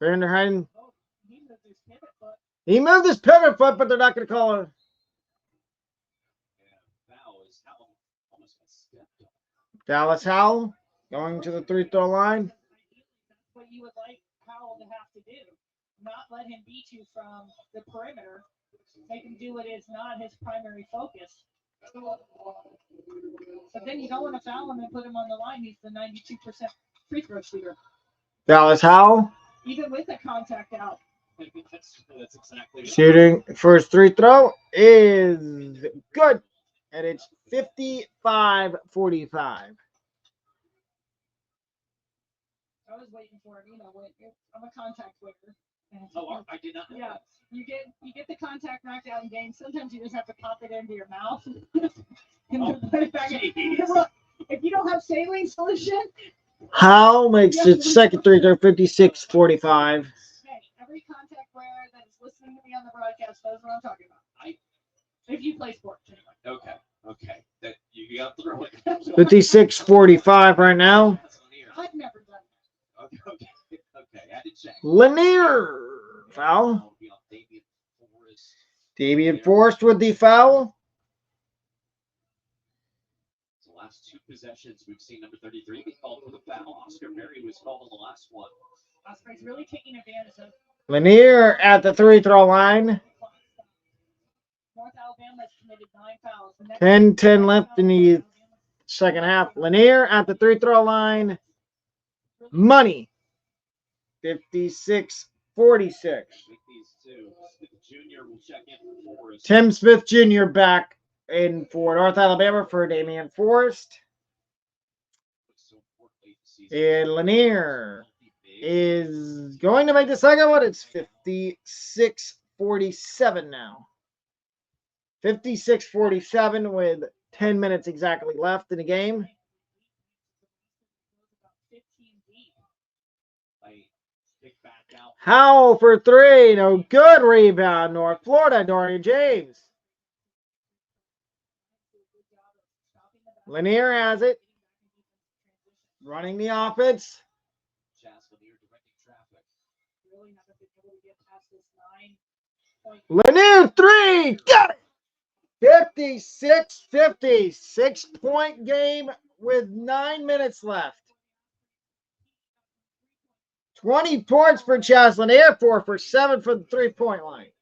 Speaker 1: Vanderheiden.
Speaker 2: Oh, he moved his pivot foot.
Speaker 1: He moved his pivot foot, but they're not going to call it. Dallas Howell going to the free throw line.
Speaker 2: That's what you would like Howell to have to do. Not let him beat you from the perimeter. Make him do what is not his primary focus. But then you don't want to foul him and put him on the line. He's the 92% free throw shooter.
Speaker 1: Dallas Howell.
Speaker 2: Even with the contact out.
Speaker 3: That's exactly
Speaker 1: Shooting first free throw is good. And it's 55-45.
Speaker 2: I was waiting for it. You know, I'm a contact winner.
Speaker 3: Oh, I did not know.
Speaker 2: Yeah, you get the contact knocked out in games. Sometimes you just have to pop it into your mouth and put it back in. If you don't have saline solution.
Speaker 1: Howell makes it second free throw, 56-45.
Speaker 2: Hey, every contact wearer that is listening to me on the broadcast knows what I'm talking about. If you play sports, anyway.
Speaker 3: Okay. That you got to throw it.
Speaker 1: 56-45 right now.
Speaker 2: I've never done that.
Speaker 3: Okay. I did check.
Speaker 1: Lanier foul. Davian Forrest with the foul.
Speaker 3: The last two possessions, we've seen number 33 get called for the foul. Oscar Berry was called on the last one.
Speaker 2: Ospreys really taking advantage of.
Speaker 1: Lanier at the free throw line.
Speaker 2: North Alabama has committed 9 fouls.
Speaker 1: 10-10 left in the second half. Lanier at the free throw line. Money. 56-46. Tim Smith Jr. back in for North Alabama for Damian Forrest. And Lanier is going to make the second one. It's 56-47 now. 56-47 with 10 minutes exactly left in the game. Howell for three. No good. Rebound. North Florida. Dorian James. Lanier has it. Running the offense. Lanier three. Got it. 56-50. 6-point game with 9 minutes left. 20 points for Chaz Lanier, 4 for 7 for the 3-point line.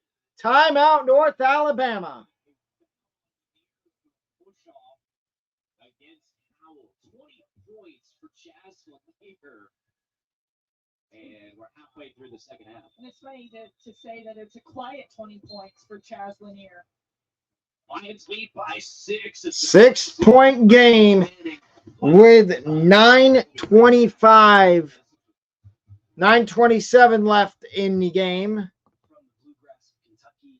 Speaker 1: Timeout, North Alabama.
Speaker 3: Against Howell, 20 points for Chaz Lanier. And we're halfway through the second half.
Speaker 2: And it's funny to say that it's a quiet 20 points for Chaz Lanier.
Speaker 3: Lions lead by 6.
Speaker 1: 6-point game with 9:27 left in the game.
Speaker 4: From the bluegrass of Kentucky,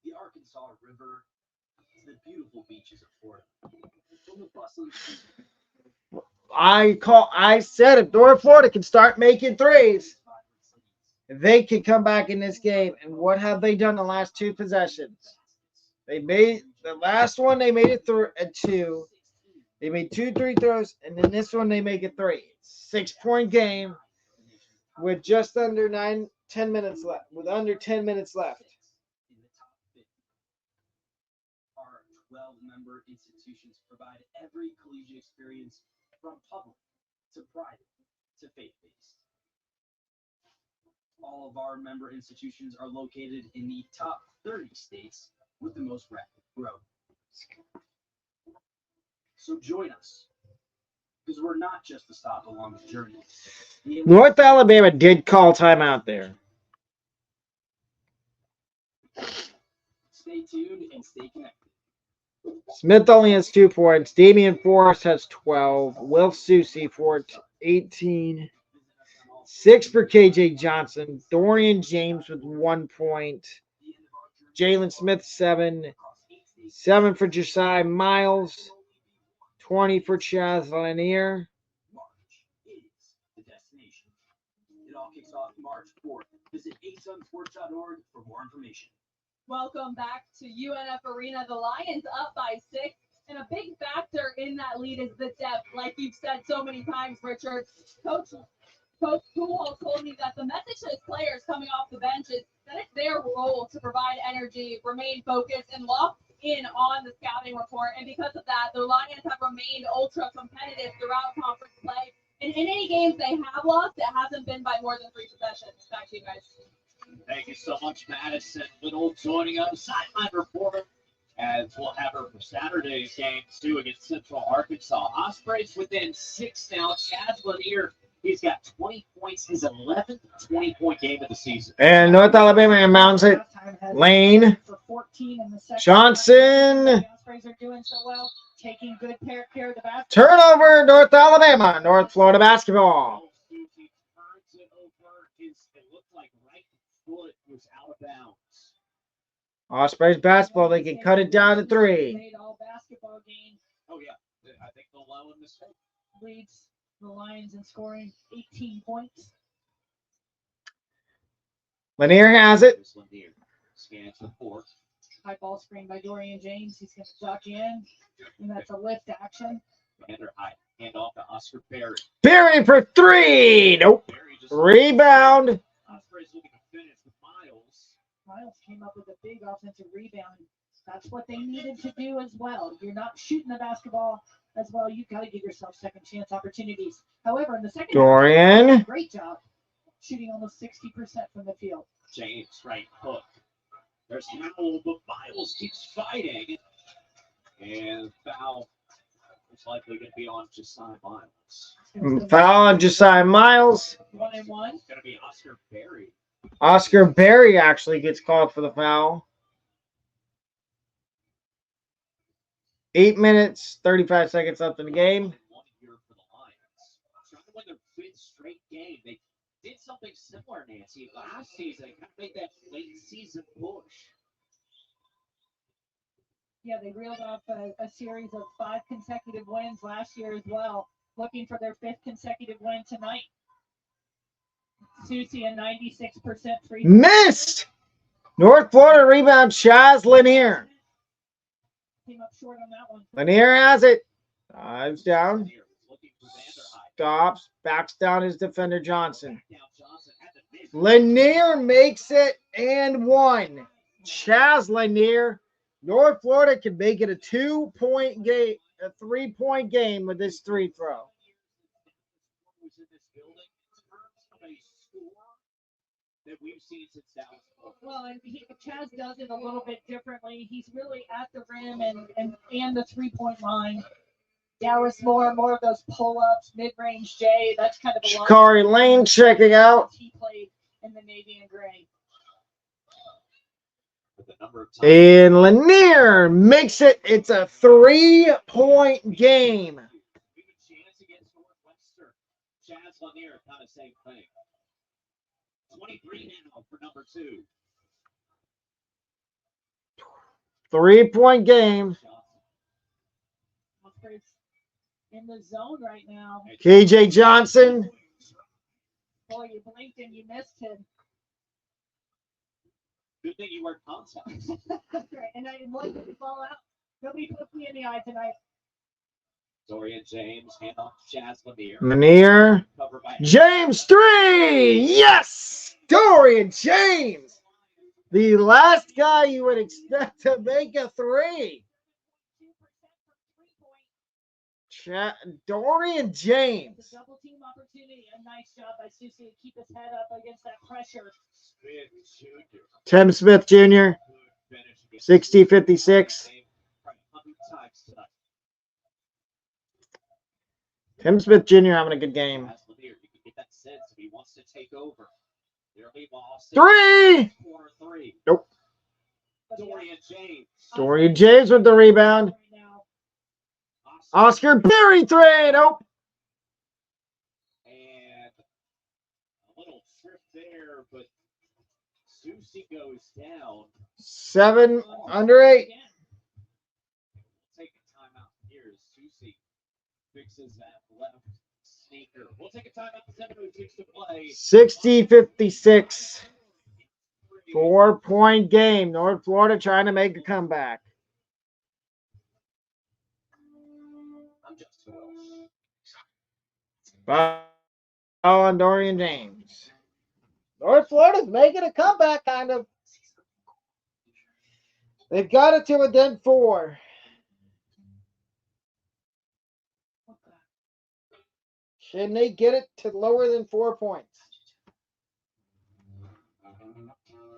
Speaker 4: the Arkansas River, to the beautiful beaches of Florida. From the bustling
Speaker 1: I said if North Florida can start making threes, they can come back in this game. And what have they done the last 2 possessions? They made the last one, they made it through at 2. They made 2 3 throws, and then this one they make it 3. 6-point game with just under 10 minutes left. With under 10 minutes left.
Speaker 4: in the top 50. Our 12-member institutions provide every collegiate experience from public to private to faith-based. All of our member institutions are located in the top 30 states with the most rapid growth. So join us, because we're not just a stop along the journey.
Speaker 1: North Alabama did call timeout there.
Speaker 4: Stay tuned and stay connected.
Speaker 1: Smith only has 2 points. Damian Forrest has 12. Will Susie for 18. 6 for KJ Johnson. Dorian James with 1 point. Jalen Smith, 7. 7 for Josiah Miles. 20 for Chaz Lanier.
Speaker 4: March is the destination. It all kicks off March 4th. Visit asunsports.org for more information.
Speaker 2: Welcome back to UNF Arena. The Lions up by 6. And a big factor in that lead is the depth. Like you've said so many times, Richard. Coach Poole told me that the message to his players coming off the bench is that it's their role to provide energy, remain focused, and lock in on the scouting report. And because of that, the Lions have remained ultra competitive throughout conference play. And in any games they have lost, it hasn't been by more than 3 possessions. Back to you guys.
Speaker 3: Thank you so much, Madison Little, joining us, sideline reporter. As we'll have her for Saturday's game, too, against Central Arkansas. Ospreys within 6 now. Chaz Lanier, he's got 20 points, his 11th 20-point game of the season.
Speaker 1: And North Alabama mounts it. Lane. Johnson.
Speaker 2: The Ospreys are doing so well, taking good care of the basketball.
Speaker 1: Turnover, North Alabama. North Florida basketball.
Speaker 3: Turns it over. It looked like right foot was out of bounds.
Speaker 1: Ospreys basketball, they can cut it down to 3.
Speaker 2: Made all basketball game.
Speaker 3: Oh, yeah. I think the low in this
Speaker 2: Leads the Lions in scoring 18 points.
Speaker 1: Lanier has it.
Speaker 3: Lanier scans the 4.
Speaker 2: High ball screen by Dorian James. He's going to duck in, and that's a lift action.
Speaker 3: Vander high. Hand off to Oscar Berry.
Speaker 1: Berry for 3. Nope. Rebound.
Speaker 3: Ospreys looking to finish with Miles.
Speaker 2: Miles came up with a big offensive rebound. That's what they needed to do as well. You're not shooting the basketball as well. You've got to give yourself second chance opportunities. However, in the second
Speaker 1: Dorian.
Speaker 2: half, great job shooting almost 60% from the field.
Speaker 3: James right hook. There's Howell, but Miles keeps fighting. And foul is likely going to be on Josiah Miles.
Speaker 1: Foul on Josiah Miles.
Speaker 2: 1-1.
Speaker 3: It's going to be Oscar Berry.
Speaker 1: Oscar Berry actually gets called for the foul. 8 minutes, 35 seconds left in the game.
Speaker 3: 1 year for the Lions. Trying to win their 5th straight game. They did something similar, Nancy, last season. Kind of made that late season push.
Speaker 2: Yeah, they reeled off a series of 5 consecutive wins last year as well. Looking for their 5th consecutive win tonight. Susie, a 96% free.
Speaker 1: Missed! North Florida rebound, Chaz Lanier.
Speaker 2: Came up short on that one.
Speaker 1: Lanier has it. Dives down. Stops. Backs down his defender, Johnson. Lanier makes it and 1. Chaz Lanier North Florida can make it a 2-point game, a 3-point game with this 3 throw.
Speaker 3: That we've seen since Dallas.
Speaker 2: Well, and Chaz does it a little bit differently. He's really at the rim and the 3-point line. Dallas more of those pull-ups, mid-range J. That's kind of a lot.
Speaker 1: Shakari Lane checking out.
Speaker 2: He played in the navy and gray.
Speaker 1: And Lanier makes it. It's a 3-point game.
Speaker 3: Chaz Lanier, kind of same thing. 23 now for number 2.
Speaker 1: 3-point game.
Speaker 2: Ospreys in the zone right now.
Speaker 1: KJ Johnson.
Speaker 2: Boy, you blinked and you missed him.
Speaker 3: Good thing you wear contacts.
Speaker 2: Right, and I wanted to fall out. Nobody put me in the eye tonight.
Speaker 3: Dorian James, hand off Chaz Lanier.
Speaker 1: Lanier. James 3. Yes! Dorian James. The last guy you would expect to make a 3. Dorian James.
Speaker 2: It's a double team opportunity. A nice job by Susie to keep his head up against that pressure.
Speaker 1: Tim Smith Jr. 60-56. Tim Smith Jr. having a good game. 3. Nope. Dorian James with the rebound. Oscar Berry 3. Nope.
Speaker 3: And a little trip there, but Susie goes down.
Speaker 1: 7 under 8.
Speaker 3: Take a timeout here as Susie fixes that left sneaker. We'll take a timeout. 7:06 to play.
Speaker 1: 60-56. 4-point game. North Florida trying to make a comeback. Foul on Dorian James. North Florida's making a comeback, kind of. They've got it to a dead 4. Can they get it to lower than 4 points?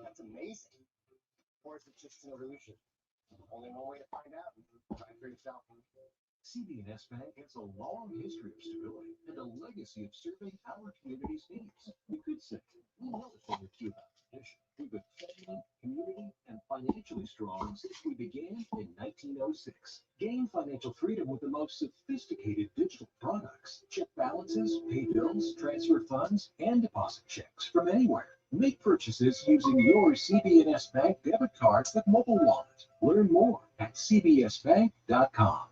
Speaker 14: That's amazing. Or is it just an illusion? Only one way to find out. Try for yourself.
Speaker 15: CB&S Bank has a long history of stability and a legacy of serving our community's needs. You could say we know a thing or two about tradition. We've been family, community, and financially strong since we began in 1906. Gain financial freedom with the most sophisticated digital products. Check balances, pay bills, transfer funds, and deposit checks from anywhere. Make purchases using your CB&S Bank debit card with mobile wallet. Learn more at cbsbank.com.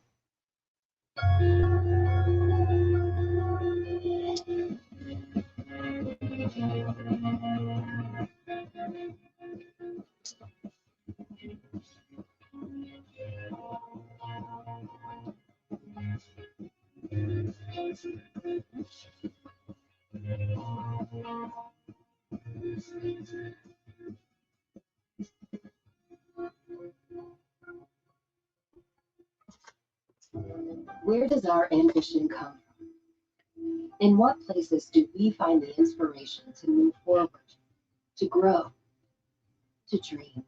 Speaker 5: Where does our ambition come from? In what places do we find the inspiration to move forward, to grow, to dream?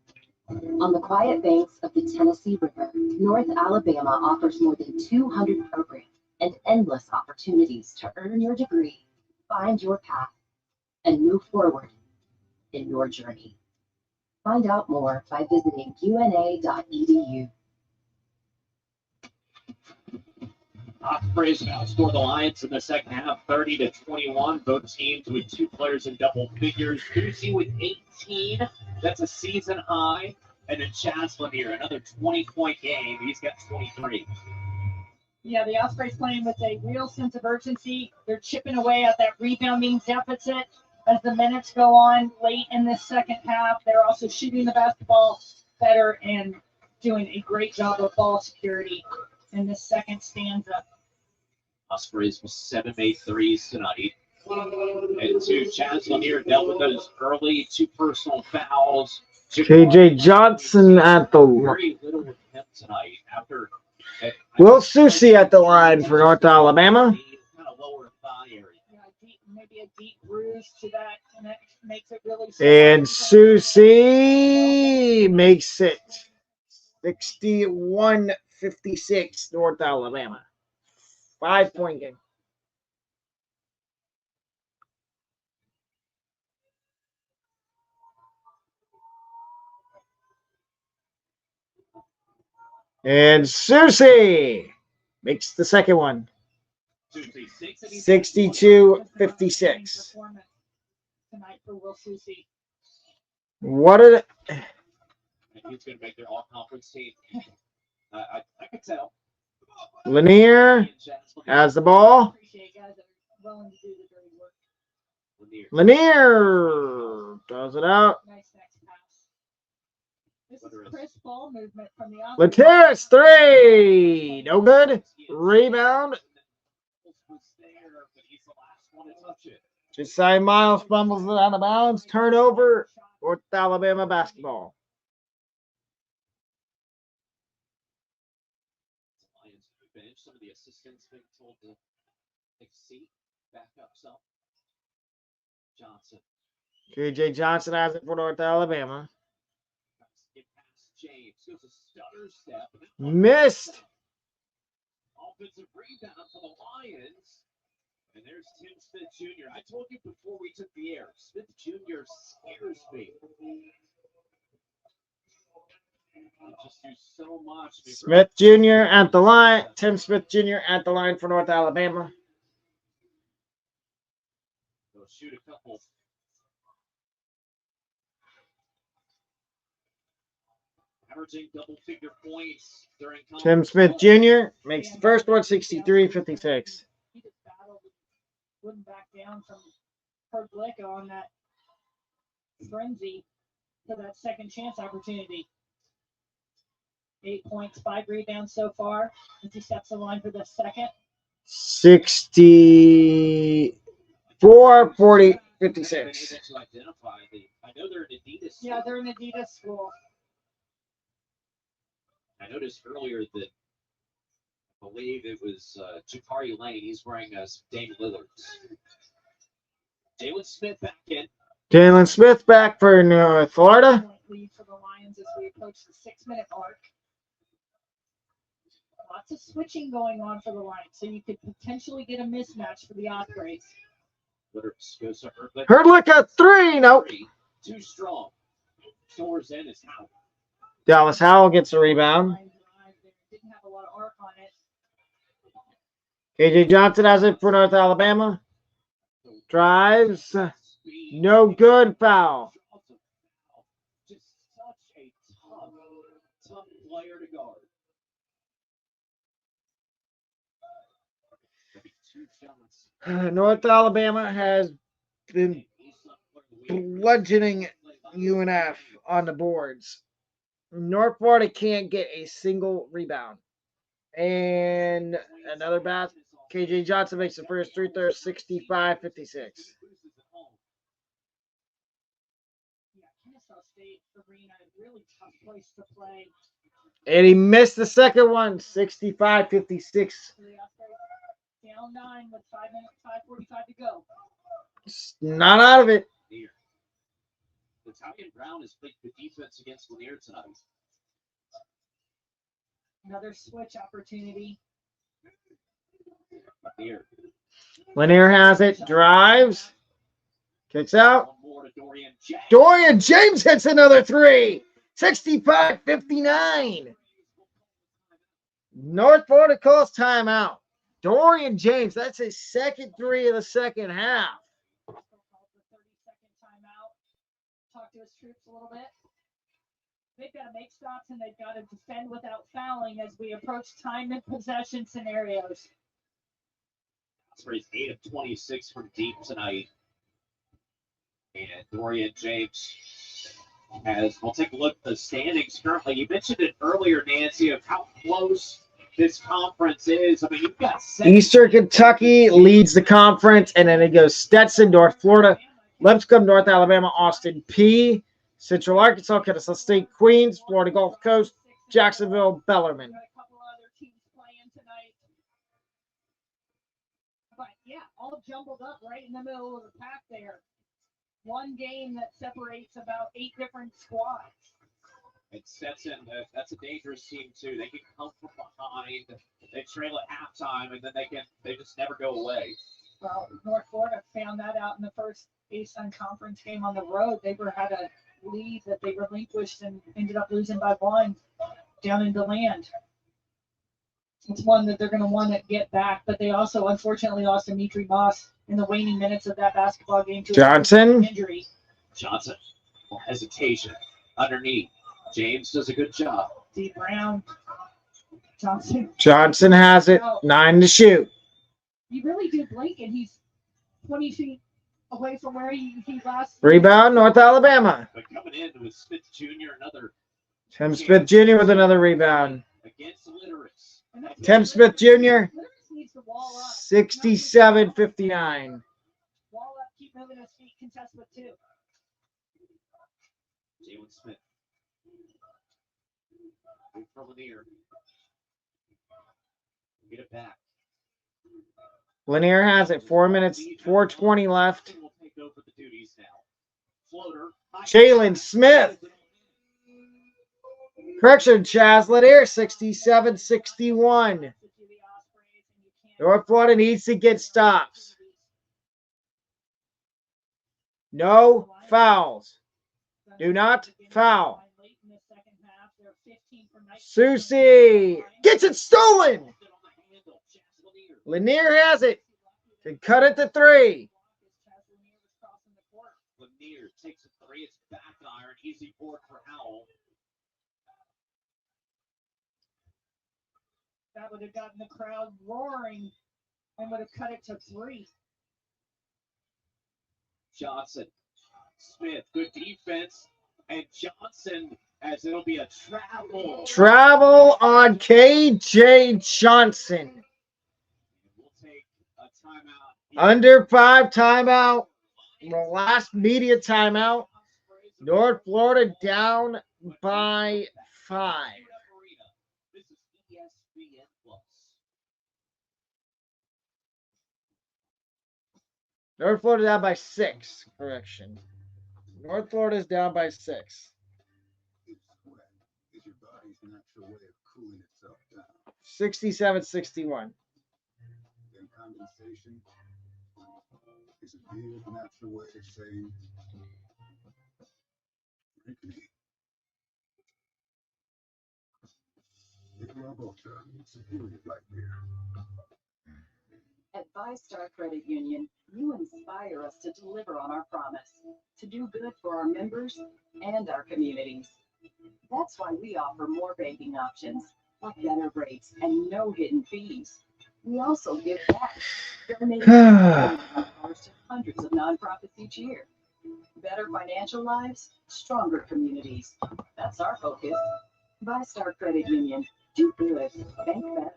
Speaker 5: On the quiet banks of the Tennessee River, North Alabama offers more than 200 programs and endless opportunities to earn your degree, find your path, and move forward in your journey. Find out more by visiting una.edu.
Speaker 3: Ospreys outscored the Lions in the second half, 30-21. Both teams with 2 players in double figures. Lucy with 18. That's a season high. And then Chaz Lanier, another 20-point game. He's got 23.
Speaker 2: Yeah, the Ospreys playing with a real sense of urgency. They're chipping away at that rebounding deficit as the minutes go on late in this second half. They're also shooting the basketball better and doing a great job of ball security in this second stanza.
Speaker 3: Ospreys with 7 made threes tonight. And Chaz Lanier dealt with those early 2 personal fouls.
Speaker 1: KJ Johnson at the
Speaker 3: Very little with him tonight. After
Speaker 1: Will Susie at the line for North Alabama.
Speaker 3: kind of lower thigh area.
Speaker 2: Maybe a deep bruise to that, and that makes it really.
Speaker 1: And Susie makes it 61-56 North Alabama. 5-point game. And Susie makes the second one. 62-56.
Speaker 2: Tonight for Will Susie.
Speaker 1: What did it?
Speaker 3: He's going to make their all-conference team. I can tell.
Speaker 1: Lanier has the ball. Lanier does it out.
Speaker 2: This is Chris ball movement from the
Speaker 1: Lateris, 3. No good. Rebound. Josiah Miles fumbles it out of bounds. Turnover. North Alabama basketball.
Speaker 3: Some of the assistants being told to take a seat, back up some. Johnson.
Speaker 1: KJ Johnson has it for North Alabama.
Speaker 3: James goes a stutter step.
Speaker 1: Missed.
Speaker 3: Offensive rebound for the Lions. And there's Tim Smith Jr. I told you before we took the air, Smith Jr. scares me. Just do so much.
Speaker 1: Smith Jr. at the line. Tim Smith Jr. at the line for North Alabama.
Speaker 3: They'll shoot a couple. Averaging double-figure points during
Speaker 1: Tim Smith Jr. makes the first one 63-56.
Speaker 2: He just battled, wouldn't back down from Kurt Glick on that frenzy for that second chance opportunity. 8 points, 5 rebounds so far as he steps the line for the second.
Speaker 1: 64-40-56.
Speaker 3: I know they're an Adidas.
Speaker 2: Yeah, they're an Adidas school.
Speaker 3: I noticed earlier that I believe it was Jakari Lane. He's wearing Dame Lillard's. Jalen Smith back in.
Speaker 1: Jalen Smith back for North Florida.
Speaker 2: Lead for the Lions as we approach the 6-minute mark. Lots of switching going on for the Lions, so you could potentially get a mismatch for the Ospreys.
Speaker 1: Hurdlick at 3. Nope.
Speaker 3: Too strong. Soars in is Howard.
Speaker 1: Dallas Howell gets a rebound.
Speaker 2: Didn't have a lot of arc on it.
Speaker 1: KJ Johnson has it for North Alabama. Drives. No good. Foul.
Speaker 3: Just such a tough player to guard.
Speaker 1: North Alabama has been bludgeoning UNF on the boards. North Florida can't get a single rebound. And another basket. KJ Johnson makes the first free throw, 65-56. And he missed the second one, 65-56.
Speaker 2: Down 9 with 5:45 to go.
Speaker 1: Not out of it.
Speaker 3: Italian Brown has played good defense against Lanier tonight.
Speaker 2: Another switch opportunity.
Speaker 1: Lanier has it, drives, kicks out. Dorian James hits another 3. 65-59. North Florida calls timeout. Dorian James, that's his second 3 of the second half.
Speaker 2: Talk to his troops a little bit. They've got to make stops and they've got to defend without fouling as we approach time and possession scenarios.
Speaker 3: Ospreys 8 of 26 from deep tonight. And Dorian James has, we'll take a look at the standings currently. You mentioned it earlier, Nancy, of how close this conference is. I mean, you've got
Speaker 1: Eastern Kentucky leads the conference, and then it goes Stetson, North Florida, Lipscomb, North Alabama, Austin P, Central Arkansas, Kennesaw State, Queens, Florida Gulf Coast, Jacksonville, Bellarmine.
Speaker 2: Got a couple other teams playing tonight. But yeah, all jumbled up right in the middle of the pack there. One game that separates about 8 different squads.
Speaker 3: It sets in, that's a dangerous team too. They can come from behind, they trail at halftime, and then they just never go away.
Speaker 2: Well, North Florida found that out in the first ASUN conference game on the road. They had a lead that they relinquished and ended up losing by 1 down in DeLand. It's one that they're going to want to get back, but they also unfortunately lost Dimitri Moss in the waning minutes of that basketball game to
Speaker 1: Johnson.
Speaker 2: Injury.
Speaker 3: Johnson, hesitation underneath. James does a good job.
Speaker 2: D. Brown. Johnson.
Speaker 1: Johnson has it. 9 to shoot.
Speaker 2: You really do blink, and he's 20 feet away from where he last.
Speaker 1: Rebound, North Alabama.
Speaker 3: But coming in with Smith Jr., another
Speaker 1: Tim Smith Jr. with another rebound.
Speaker 3: against Literates.
Speaker 1: Tim Smith Jr. 67-59.
Speaker 2: Wall up, keep moving his feet, contest with 2.
Speaker 3: Jalen Smith. Good for Lanier. Get it back.
Speaker 1: Lanier has it. 4 minutes, 4:20 left.
Speaker 3: Will take over the duties now. Floater.
Speaker 1: Jalen Smith. Correction, Chaz Lanier, 67-61. North Florida needs to get stops. No fouls. Do not foul. Susie gets it stolen. Lanier has it. Can cut it to 3.
Speaker 3: Lanier takes a 3. It's back iron. Easy board for Howell.
Speaker 2: That would have gotten the crowd roaring and would have cut it to 3.
Speaker 3: Johnson. Smith, good defense. And Johnson, as it'll be a travel.
Speaker 1: Travel on KJ Johnson.
Speaker 3: We'll take a timeout.
Speaker 1: Under 5 timeout. The last media timeout. North Florida down by 5.
Speaker 3: This is ESPN Plus.
Speaker 1: North Florida down by 6. Correction. North Florida is down by 6.
Speaker 6: Sweat is your body's natural way of cooling itself down.
Speaker 1: 67-61.
Speaker 6: Then condensation is a good natural way of saying drink me. Nicola Volta, superior light beer.
Speaker 5: At ViStar Credit Union, you inspire us to deliver on our promise, to do good for our members and our communities. That's why we offer more banking options, like better rates and no hidden fees. We also give back, donating to hundreds of nonprofits each year. Better financial lives, stronger communities. That's our focus. ViStar Credit Union. Do good. Bank better.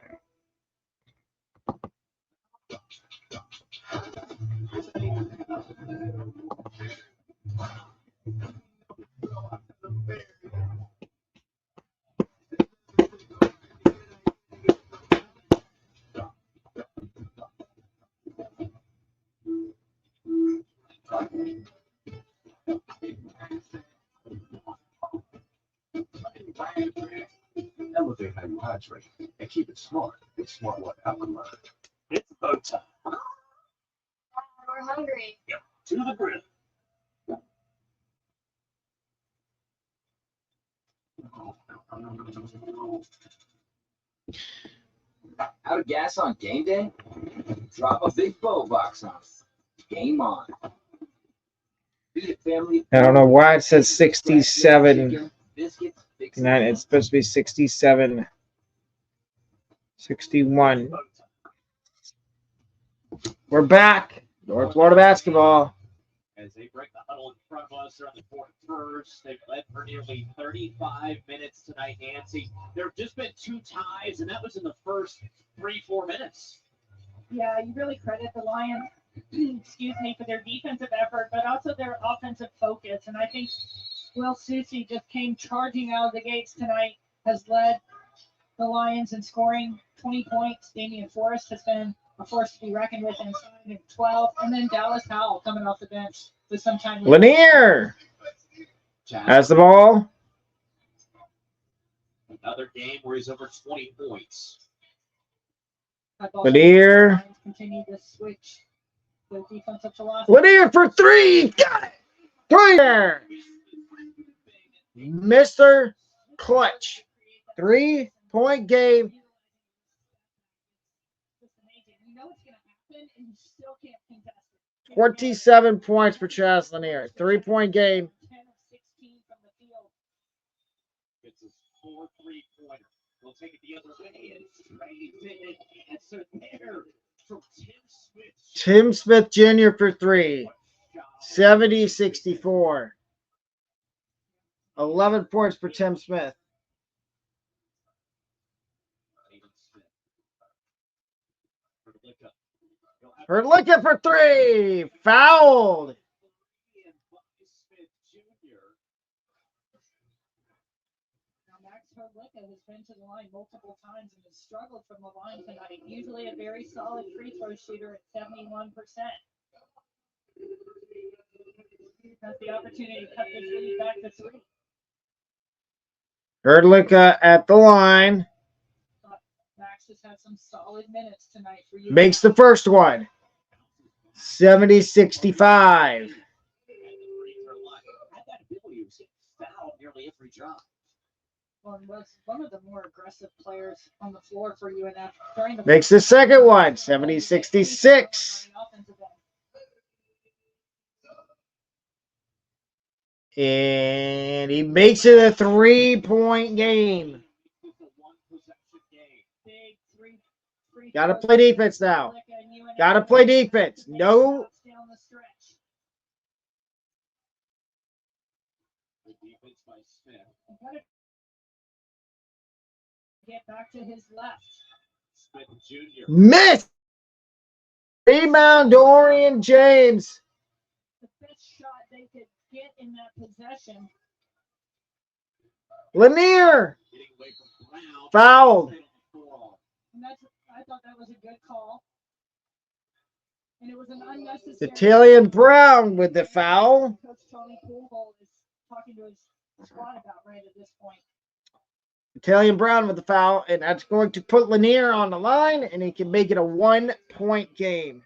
Speaker 15: Elevate how you hydrate and keep it smart. It's Smart Water Alkaline.
Speaker 3: It's boat time.
Speaker 11: We're hungry.
Speaker 3: Yep. To the grill.
Speaker 17: Out of gas on game day? Drop a big bow box on. Game on. Feed it, family.
Speaker 1: I don't know why it says 67.
Speaker 17: Biscuits,
Speaker 1: It's supposed to be 67. 61. We're back. North Florida basketball.
Speaker 3: As they break the huddle in front of us, they're on the court first. They've led for nearly 35 minutes tonight, Nancy. There have just been 2 ties, and that was in the first 3-4 minutes.
Speaker 2: Yeah, you really credit the Lions, excuse me, for their defensive effort, but also their offensive focus. And I think Will Susie just came charging out of the gates tonight, has led the Lions in scoring 20 points. Damian Forrest has been a force to be reckoned with inside at 12. And then Dallas Howell coming off the bench with some time.
Speaker 1: Lanier has the ball.
Speaker 3: Another game where he's over 20 points.
Speaker 1: Lanier.
Speaker 2: Continue to switch the defensive philosophy.
Speaker 1: Lanier for three. Got it. Three there. Mr. Clutch. 3-point game.
Speaker 2: You know it's going to happen, and you still can't contest it.
Speaker 1: 27 points for Chaz Lanier. 3-point game.
Speaker 2: 10 of 16 from the field.
Speaker 3: It's his 4 3-pointer. We'll take it the other way and straight in and answer there from Tim Smith.
Speaker 1: Tim Smith Jr. for three. 70-64. 11 points for Tim Smith. Herlicka for three. Fouled.
Speaker 2: Max Herlicka has been to the line multiple times and has struggled from the line tonight. Usually a very solid free throw shooter at 71%. Has the opportunity to cut this lead back to 3.
Speaker 1: Herlicka at the line.
Speaker 2: Max has had some solid minutes tonight for you.
Speaker 1: Makes the first one. 70-65.
Speaker 3: That ability was fouled nearly every drop.
Speaker 2: Well, was one of the more aggressive players on the floor for UNF during the
Speaker 1: Makes the second one. 70-66. And he makes it a 3-point game. Got to play defense now. Got to play defense. No.
Speaker 2: Get back to his left.
Speaker 3: Smith Jr.
Speaker 1: Miss. Rebound, Dorian James.
Speaker 2: The best shot they could get in that possession.
Speaker 1: Lanier. Fouled.
Speaker 2: And I thought that was a good call. And it was an unnecessary.
Speaker 1: Italian Brown with the foul.
Speaker 2: Coach Tony Poolhole is talking to his squad about right at this point.
Speaker 1: Italian Brown with the foul, and that's going to put Lanier on the line, and he can make it a 1-point game.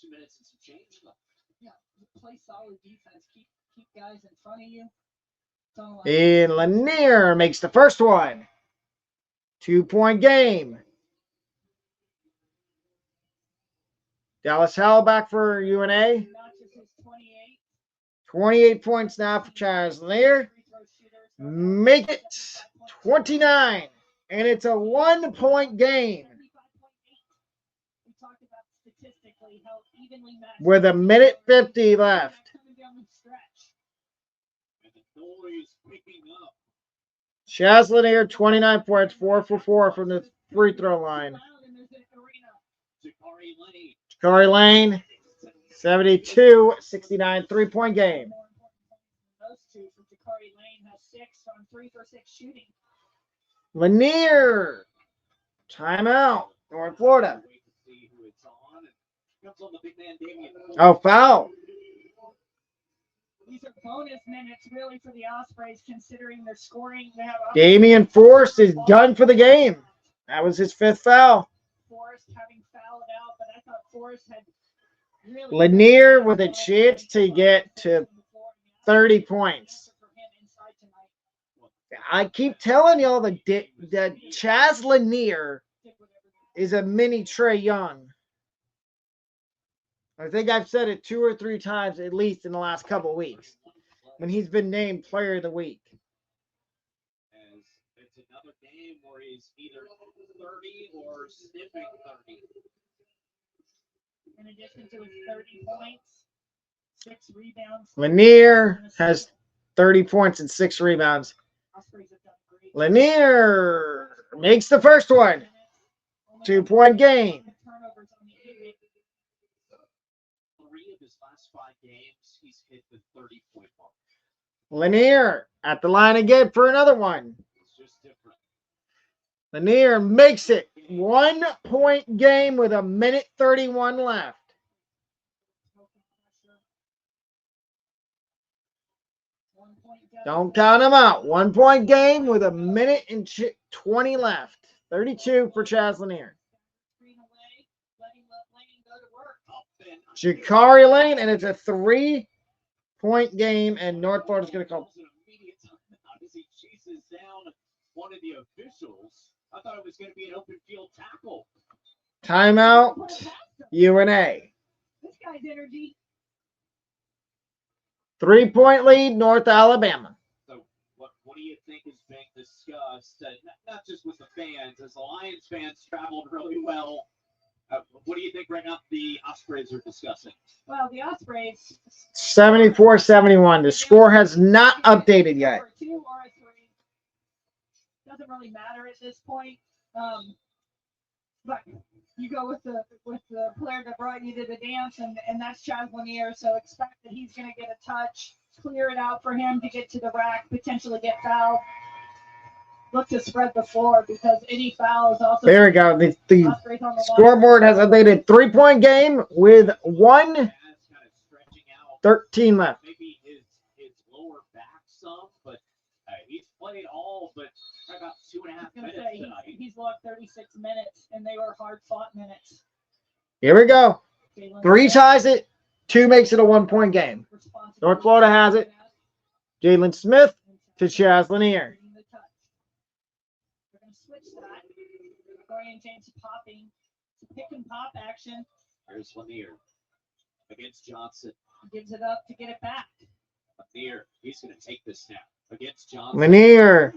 Speaker 3: Two minutes and some change left.
Speaker 2: Yeah, play solid defense. Keep guys in front of you.
Speaker 1: And Lanier makes the first one. 2-point game. Dallas Howell back for UNA. 28 points now for Charles Lanier. Make it 29. And it's a 1-point game. With 1:50 left. Chaz Lanier, 29 points, 4 for 4 from the free throw line. Jakari Lane, 72-69, 3-point game.
Speaker 2: Those two from Jakari Lane has 6 on 3 for 6 shooting.
Speaker 1: Lanier, timeout, North Florida. Oh, foul.
Speaker 2: These are bonus minutes, really, for the Ospreys, considering their scoring. They have
Speaker 1: Damian Forrest is done for the game. That was his 5th foul.
Speaker 2: Forrest having fouled out, but I thought Forrest had really
Speaker 1: Lanier with a chance to get to 30 points. I keep telling y'all that Chaz Lanier is a mini Trae Young. I think I've said it 2 or 3 times at least in the last couple of weeks when he's been named Player of the Week.
Speaker 3: As it's another game where he's either 30 or sniffing 30.
Speaker 2: In addition to his 30 points, 6 rebounds.
Speaker 1: Lanier has 30 points and 6 rebounds. Lanier makes the first one. 2-point game.
Speaker 3: hit the 30-point mark.
Speaker 1: Lanier at the line again for another one.
Speaker 3: It's just different.
Speaker 1: Lanier makes it 1 point game with 1:31 left. Don't count him out. 1 point game with 1:20 left. 32 for Chaz Lanier. Jakari Lane, and it's a 3-point game, and North Florida's going to call.
Speaker 3: As he chases down one of the officials, I thought it was going to be an open field tackle.
Speaker 1: Timeout, UNA.
Speaker 2: This guy's energy.
Speaker 1: 3-point lead, North Alabama.
Speaker 3: So what do you think is being discussed, not just with the fans, as the Lions fans traveled really well? What do you think right now the Ospreys are discussing?
Speaker 2: Well, the Ospreys.
Speaker 1: 74-71. The score has not updated yet.
Speaker 2: Or 2 or a 3. Doesn't really matter at this point. But you go with the player that brought you to the dance, and that's Chaz Lanier. So expect that he's going to get a touch, clear it out for him to get to the rack, potentially get fouled. Look to spread the floor because any foul is also.
Speaker 1: There we go. The scoreboard has updated. 3-point game with 1:13 left.
Speaker 3: Maybe his lower back some, but he's played all but about 2.5 minutes tonight.
Speaker 2: He's logged 36 minutes, and they were hard-fought minutes.
Speaker 1: Here we go. 3 ties it. 2 makes it a 1-point game. North Florida has it. Jalen Smith to Chaz Lanier.
Speaker 2: Switch that. Dorian James popping. Pick and pop action.
Speaker 3: Here's Lanier against Johnson.
Speaker 2: Gives it up to get it back.
Speaker 3: Lanier, he's going to take this snap against Johnson.
Speaker 1: Lanier.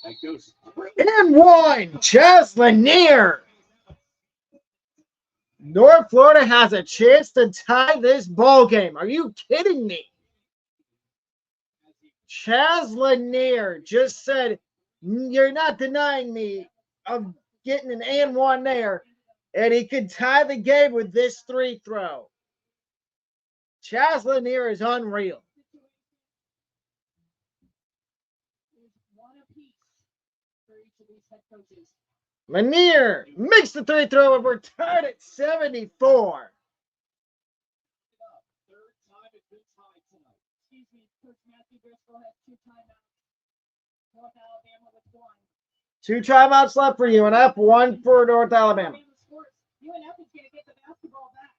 Speaker 3: That goes.
Speaker 1: And 1. Chaz Lanier. North Florida has a chance to tie this ball game. Are you kidding me? Chaz Lanier just said, "You're not denying me of getting an and 1 there." And he could tie the game with this 3 throw. Chaz Lanier is unreal. Lanier makes the 3 throw, and we're tied at 74.
Speaker 2: Excuse me, Coach Matthew Driscoll has 2 timeouts. North Alabama with 1.
Speaker 1: 2 timeouts left for UNF, 1 for North Alabama.
Speaker 2: UNF is going to get the basketball back.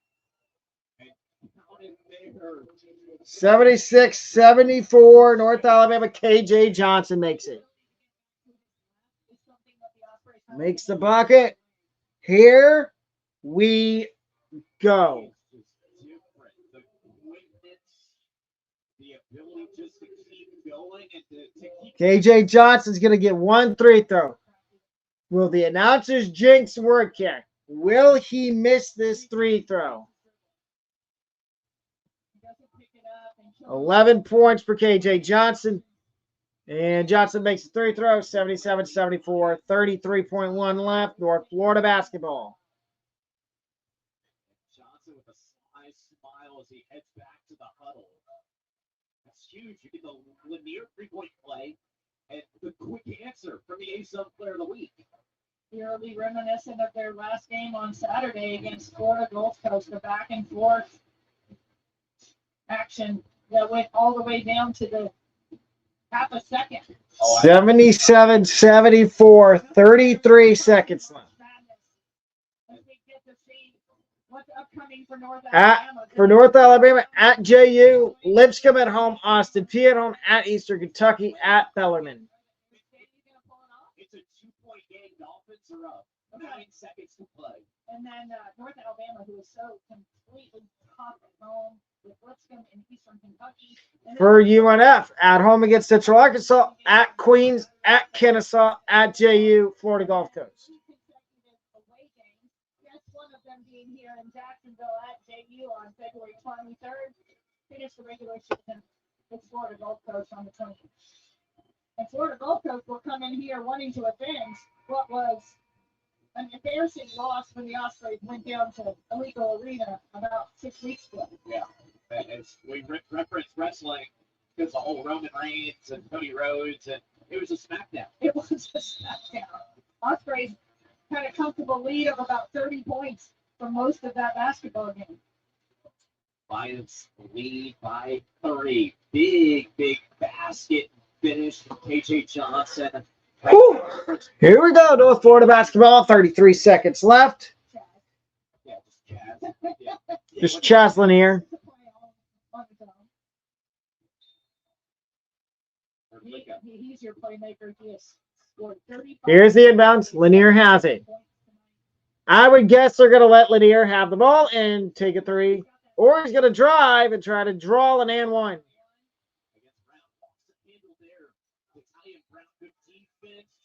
Speaker 1: 76-74, North Alabama. KJ Johnson makes it. Makes the bucket. Here we go. KJ Johnson's going to get 1 3 throw. Will the announcers jinx work here? Will he miss this 3 throw? 11 points for KJ Johnson. And Johnson makes a 3 throw, 77-74, 33.1 left. North Florida basketball.
Speaker 3: Johnson with a sly smile as he heads back to the huddle. That's huge. You get the Lanier 3-point play and the quick answer from the A-Sub player of the week.
Speaker 2: Eerily reminiscent of their last game on Saturday against Florida Gulf Coast, the back and forth action that went all the way down to the half a second.
Speaker 1: 77-74, 33 seconds left.
Speaker 2: What's upcoming for North
Speaker 1: Alabama? For North Alabama, at JU, Lipscomb at home, Austin Peay at home, at Eastern Kentucky, at Bellarmine.
Speaker 3: It's a 2-point game. Dolphins are up. 9 seconds to play.
Speaker 2: And then North Alabama, who is so completely tough at home with Lipscomb and Eastern Kentucky.
Speaker 1: For UNF, at home against Central Arkansas, at Queens, at Kennesaw, at JU, Florida Gulf Coast.
Speaker 2: One of them being here in Jacksonville at JU on February 23rd. Finish the regular season with Florida Gulf Coast on the 20th. And Florida Gulf Coast will come in here wanting to avenge what was an embarrassing loss when the Ospreys went down to Alico Arena about 6 weeks ago.
Speaker 3: Yeah. As we reference wrestling, because the whole Roman Reigns and Cody Rhodes, and it was a SmackDown.
Speaker 2: It was a SmackDown. Ospreys had a comfortable lead of about 30 points for most of that basketball game.
Speaker 3: Lions lead by 3. Big basket finish from KJ Johnson.
Speaker 1: Whew. Here we go. North Florida basketball. 33 seconds left.
Speaker 3: Yeah, just Chaz. Yeah.
Speaker 1: Just Chaz Lanier.
Speaker 2: He's your playmaker. He has scored 35.
Speaker 1: Here's the inbounds. Lanier has it. I would guess they're going to let Lanier have the ball and take a 3. Or he's going to drive and try to draw an and 1.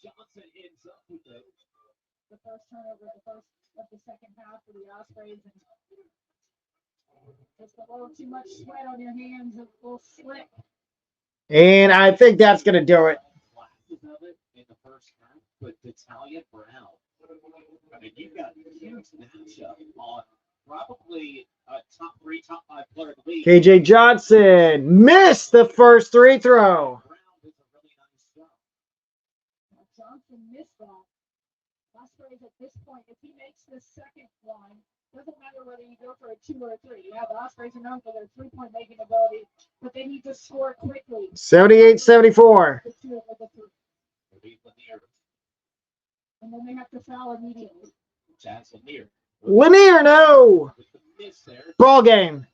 Speaker 3: Johnson ends up with it.
Speaker 2: The first turnover, the first of the second half for the Ospreys. And just a little too much sweat on your hands, a little slick.
Speaker 1: And I think that's going to do it.
Speaker 3: Flashes of it in the first half, but Natalia Brown. I mean, you've got a huge matchup on probably a top 3, top 5 player in the league.
Speaker 1: KJ Johnson missed the first free throw.
Speaker 2: Johnson missed that. Ospreys at this point, if he makes the second one, doesn't matter whether you go for a 2 or a 3. Yeah, the Ospreys are known for their 3-point making ability, but they need to score quickly.
Speaker 1: 78-74.
Speaker 2: And then they have to foul immediately.
Speaker 1: Lanier, no. Ball game.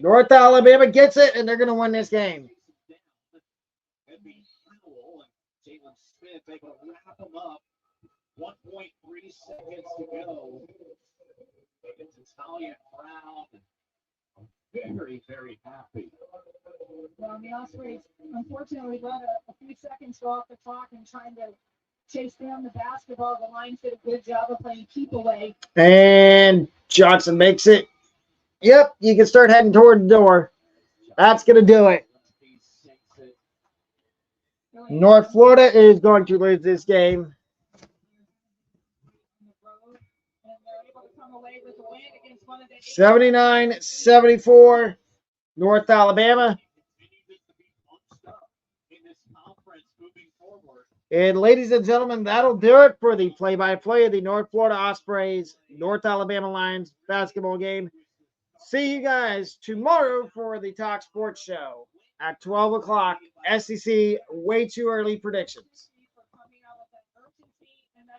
Speaker 1: North Alabama gets it, and they're going to win this game.
Speaker 3: Jalen Smith able to wrap him up. 1.3 seconds to go. It's Natalia Brown. Very happy.
Speaker 2: Well, the Ospreys, unfortunately, let a few seconds go off the clock and trying to chase down the basketball. The Lions did a good job of playing keep away.
Speaker 1: And Johnson makes it. Yep, you can start heading toward the door. That's going to do it. North Florida is going to lose this game. 79-74, North Alabama. And ladies and gentlemen, that'll do it for the play-by-play of the North Florida Ospreys, North Alabama Lions basketball game. See you guys tomorrow for the Talk Sports Show at 12 o'clock. SEC way too early predictions.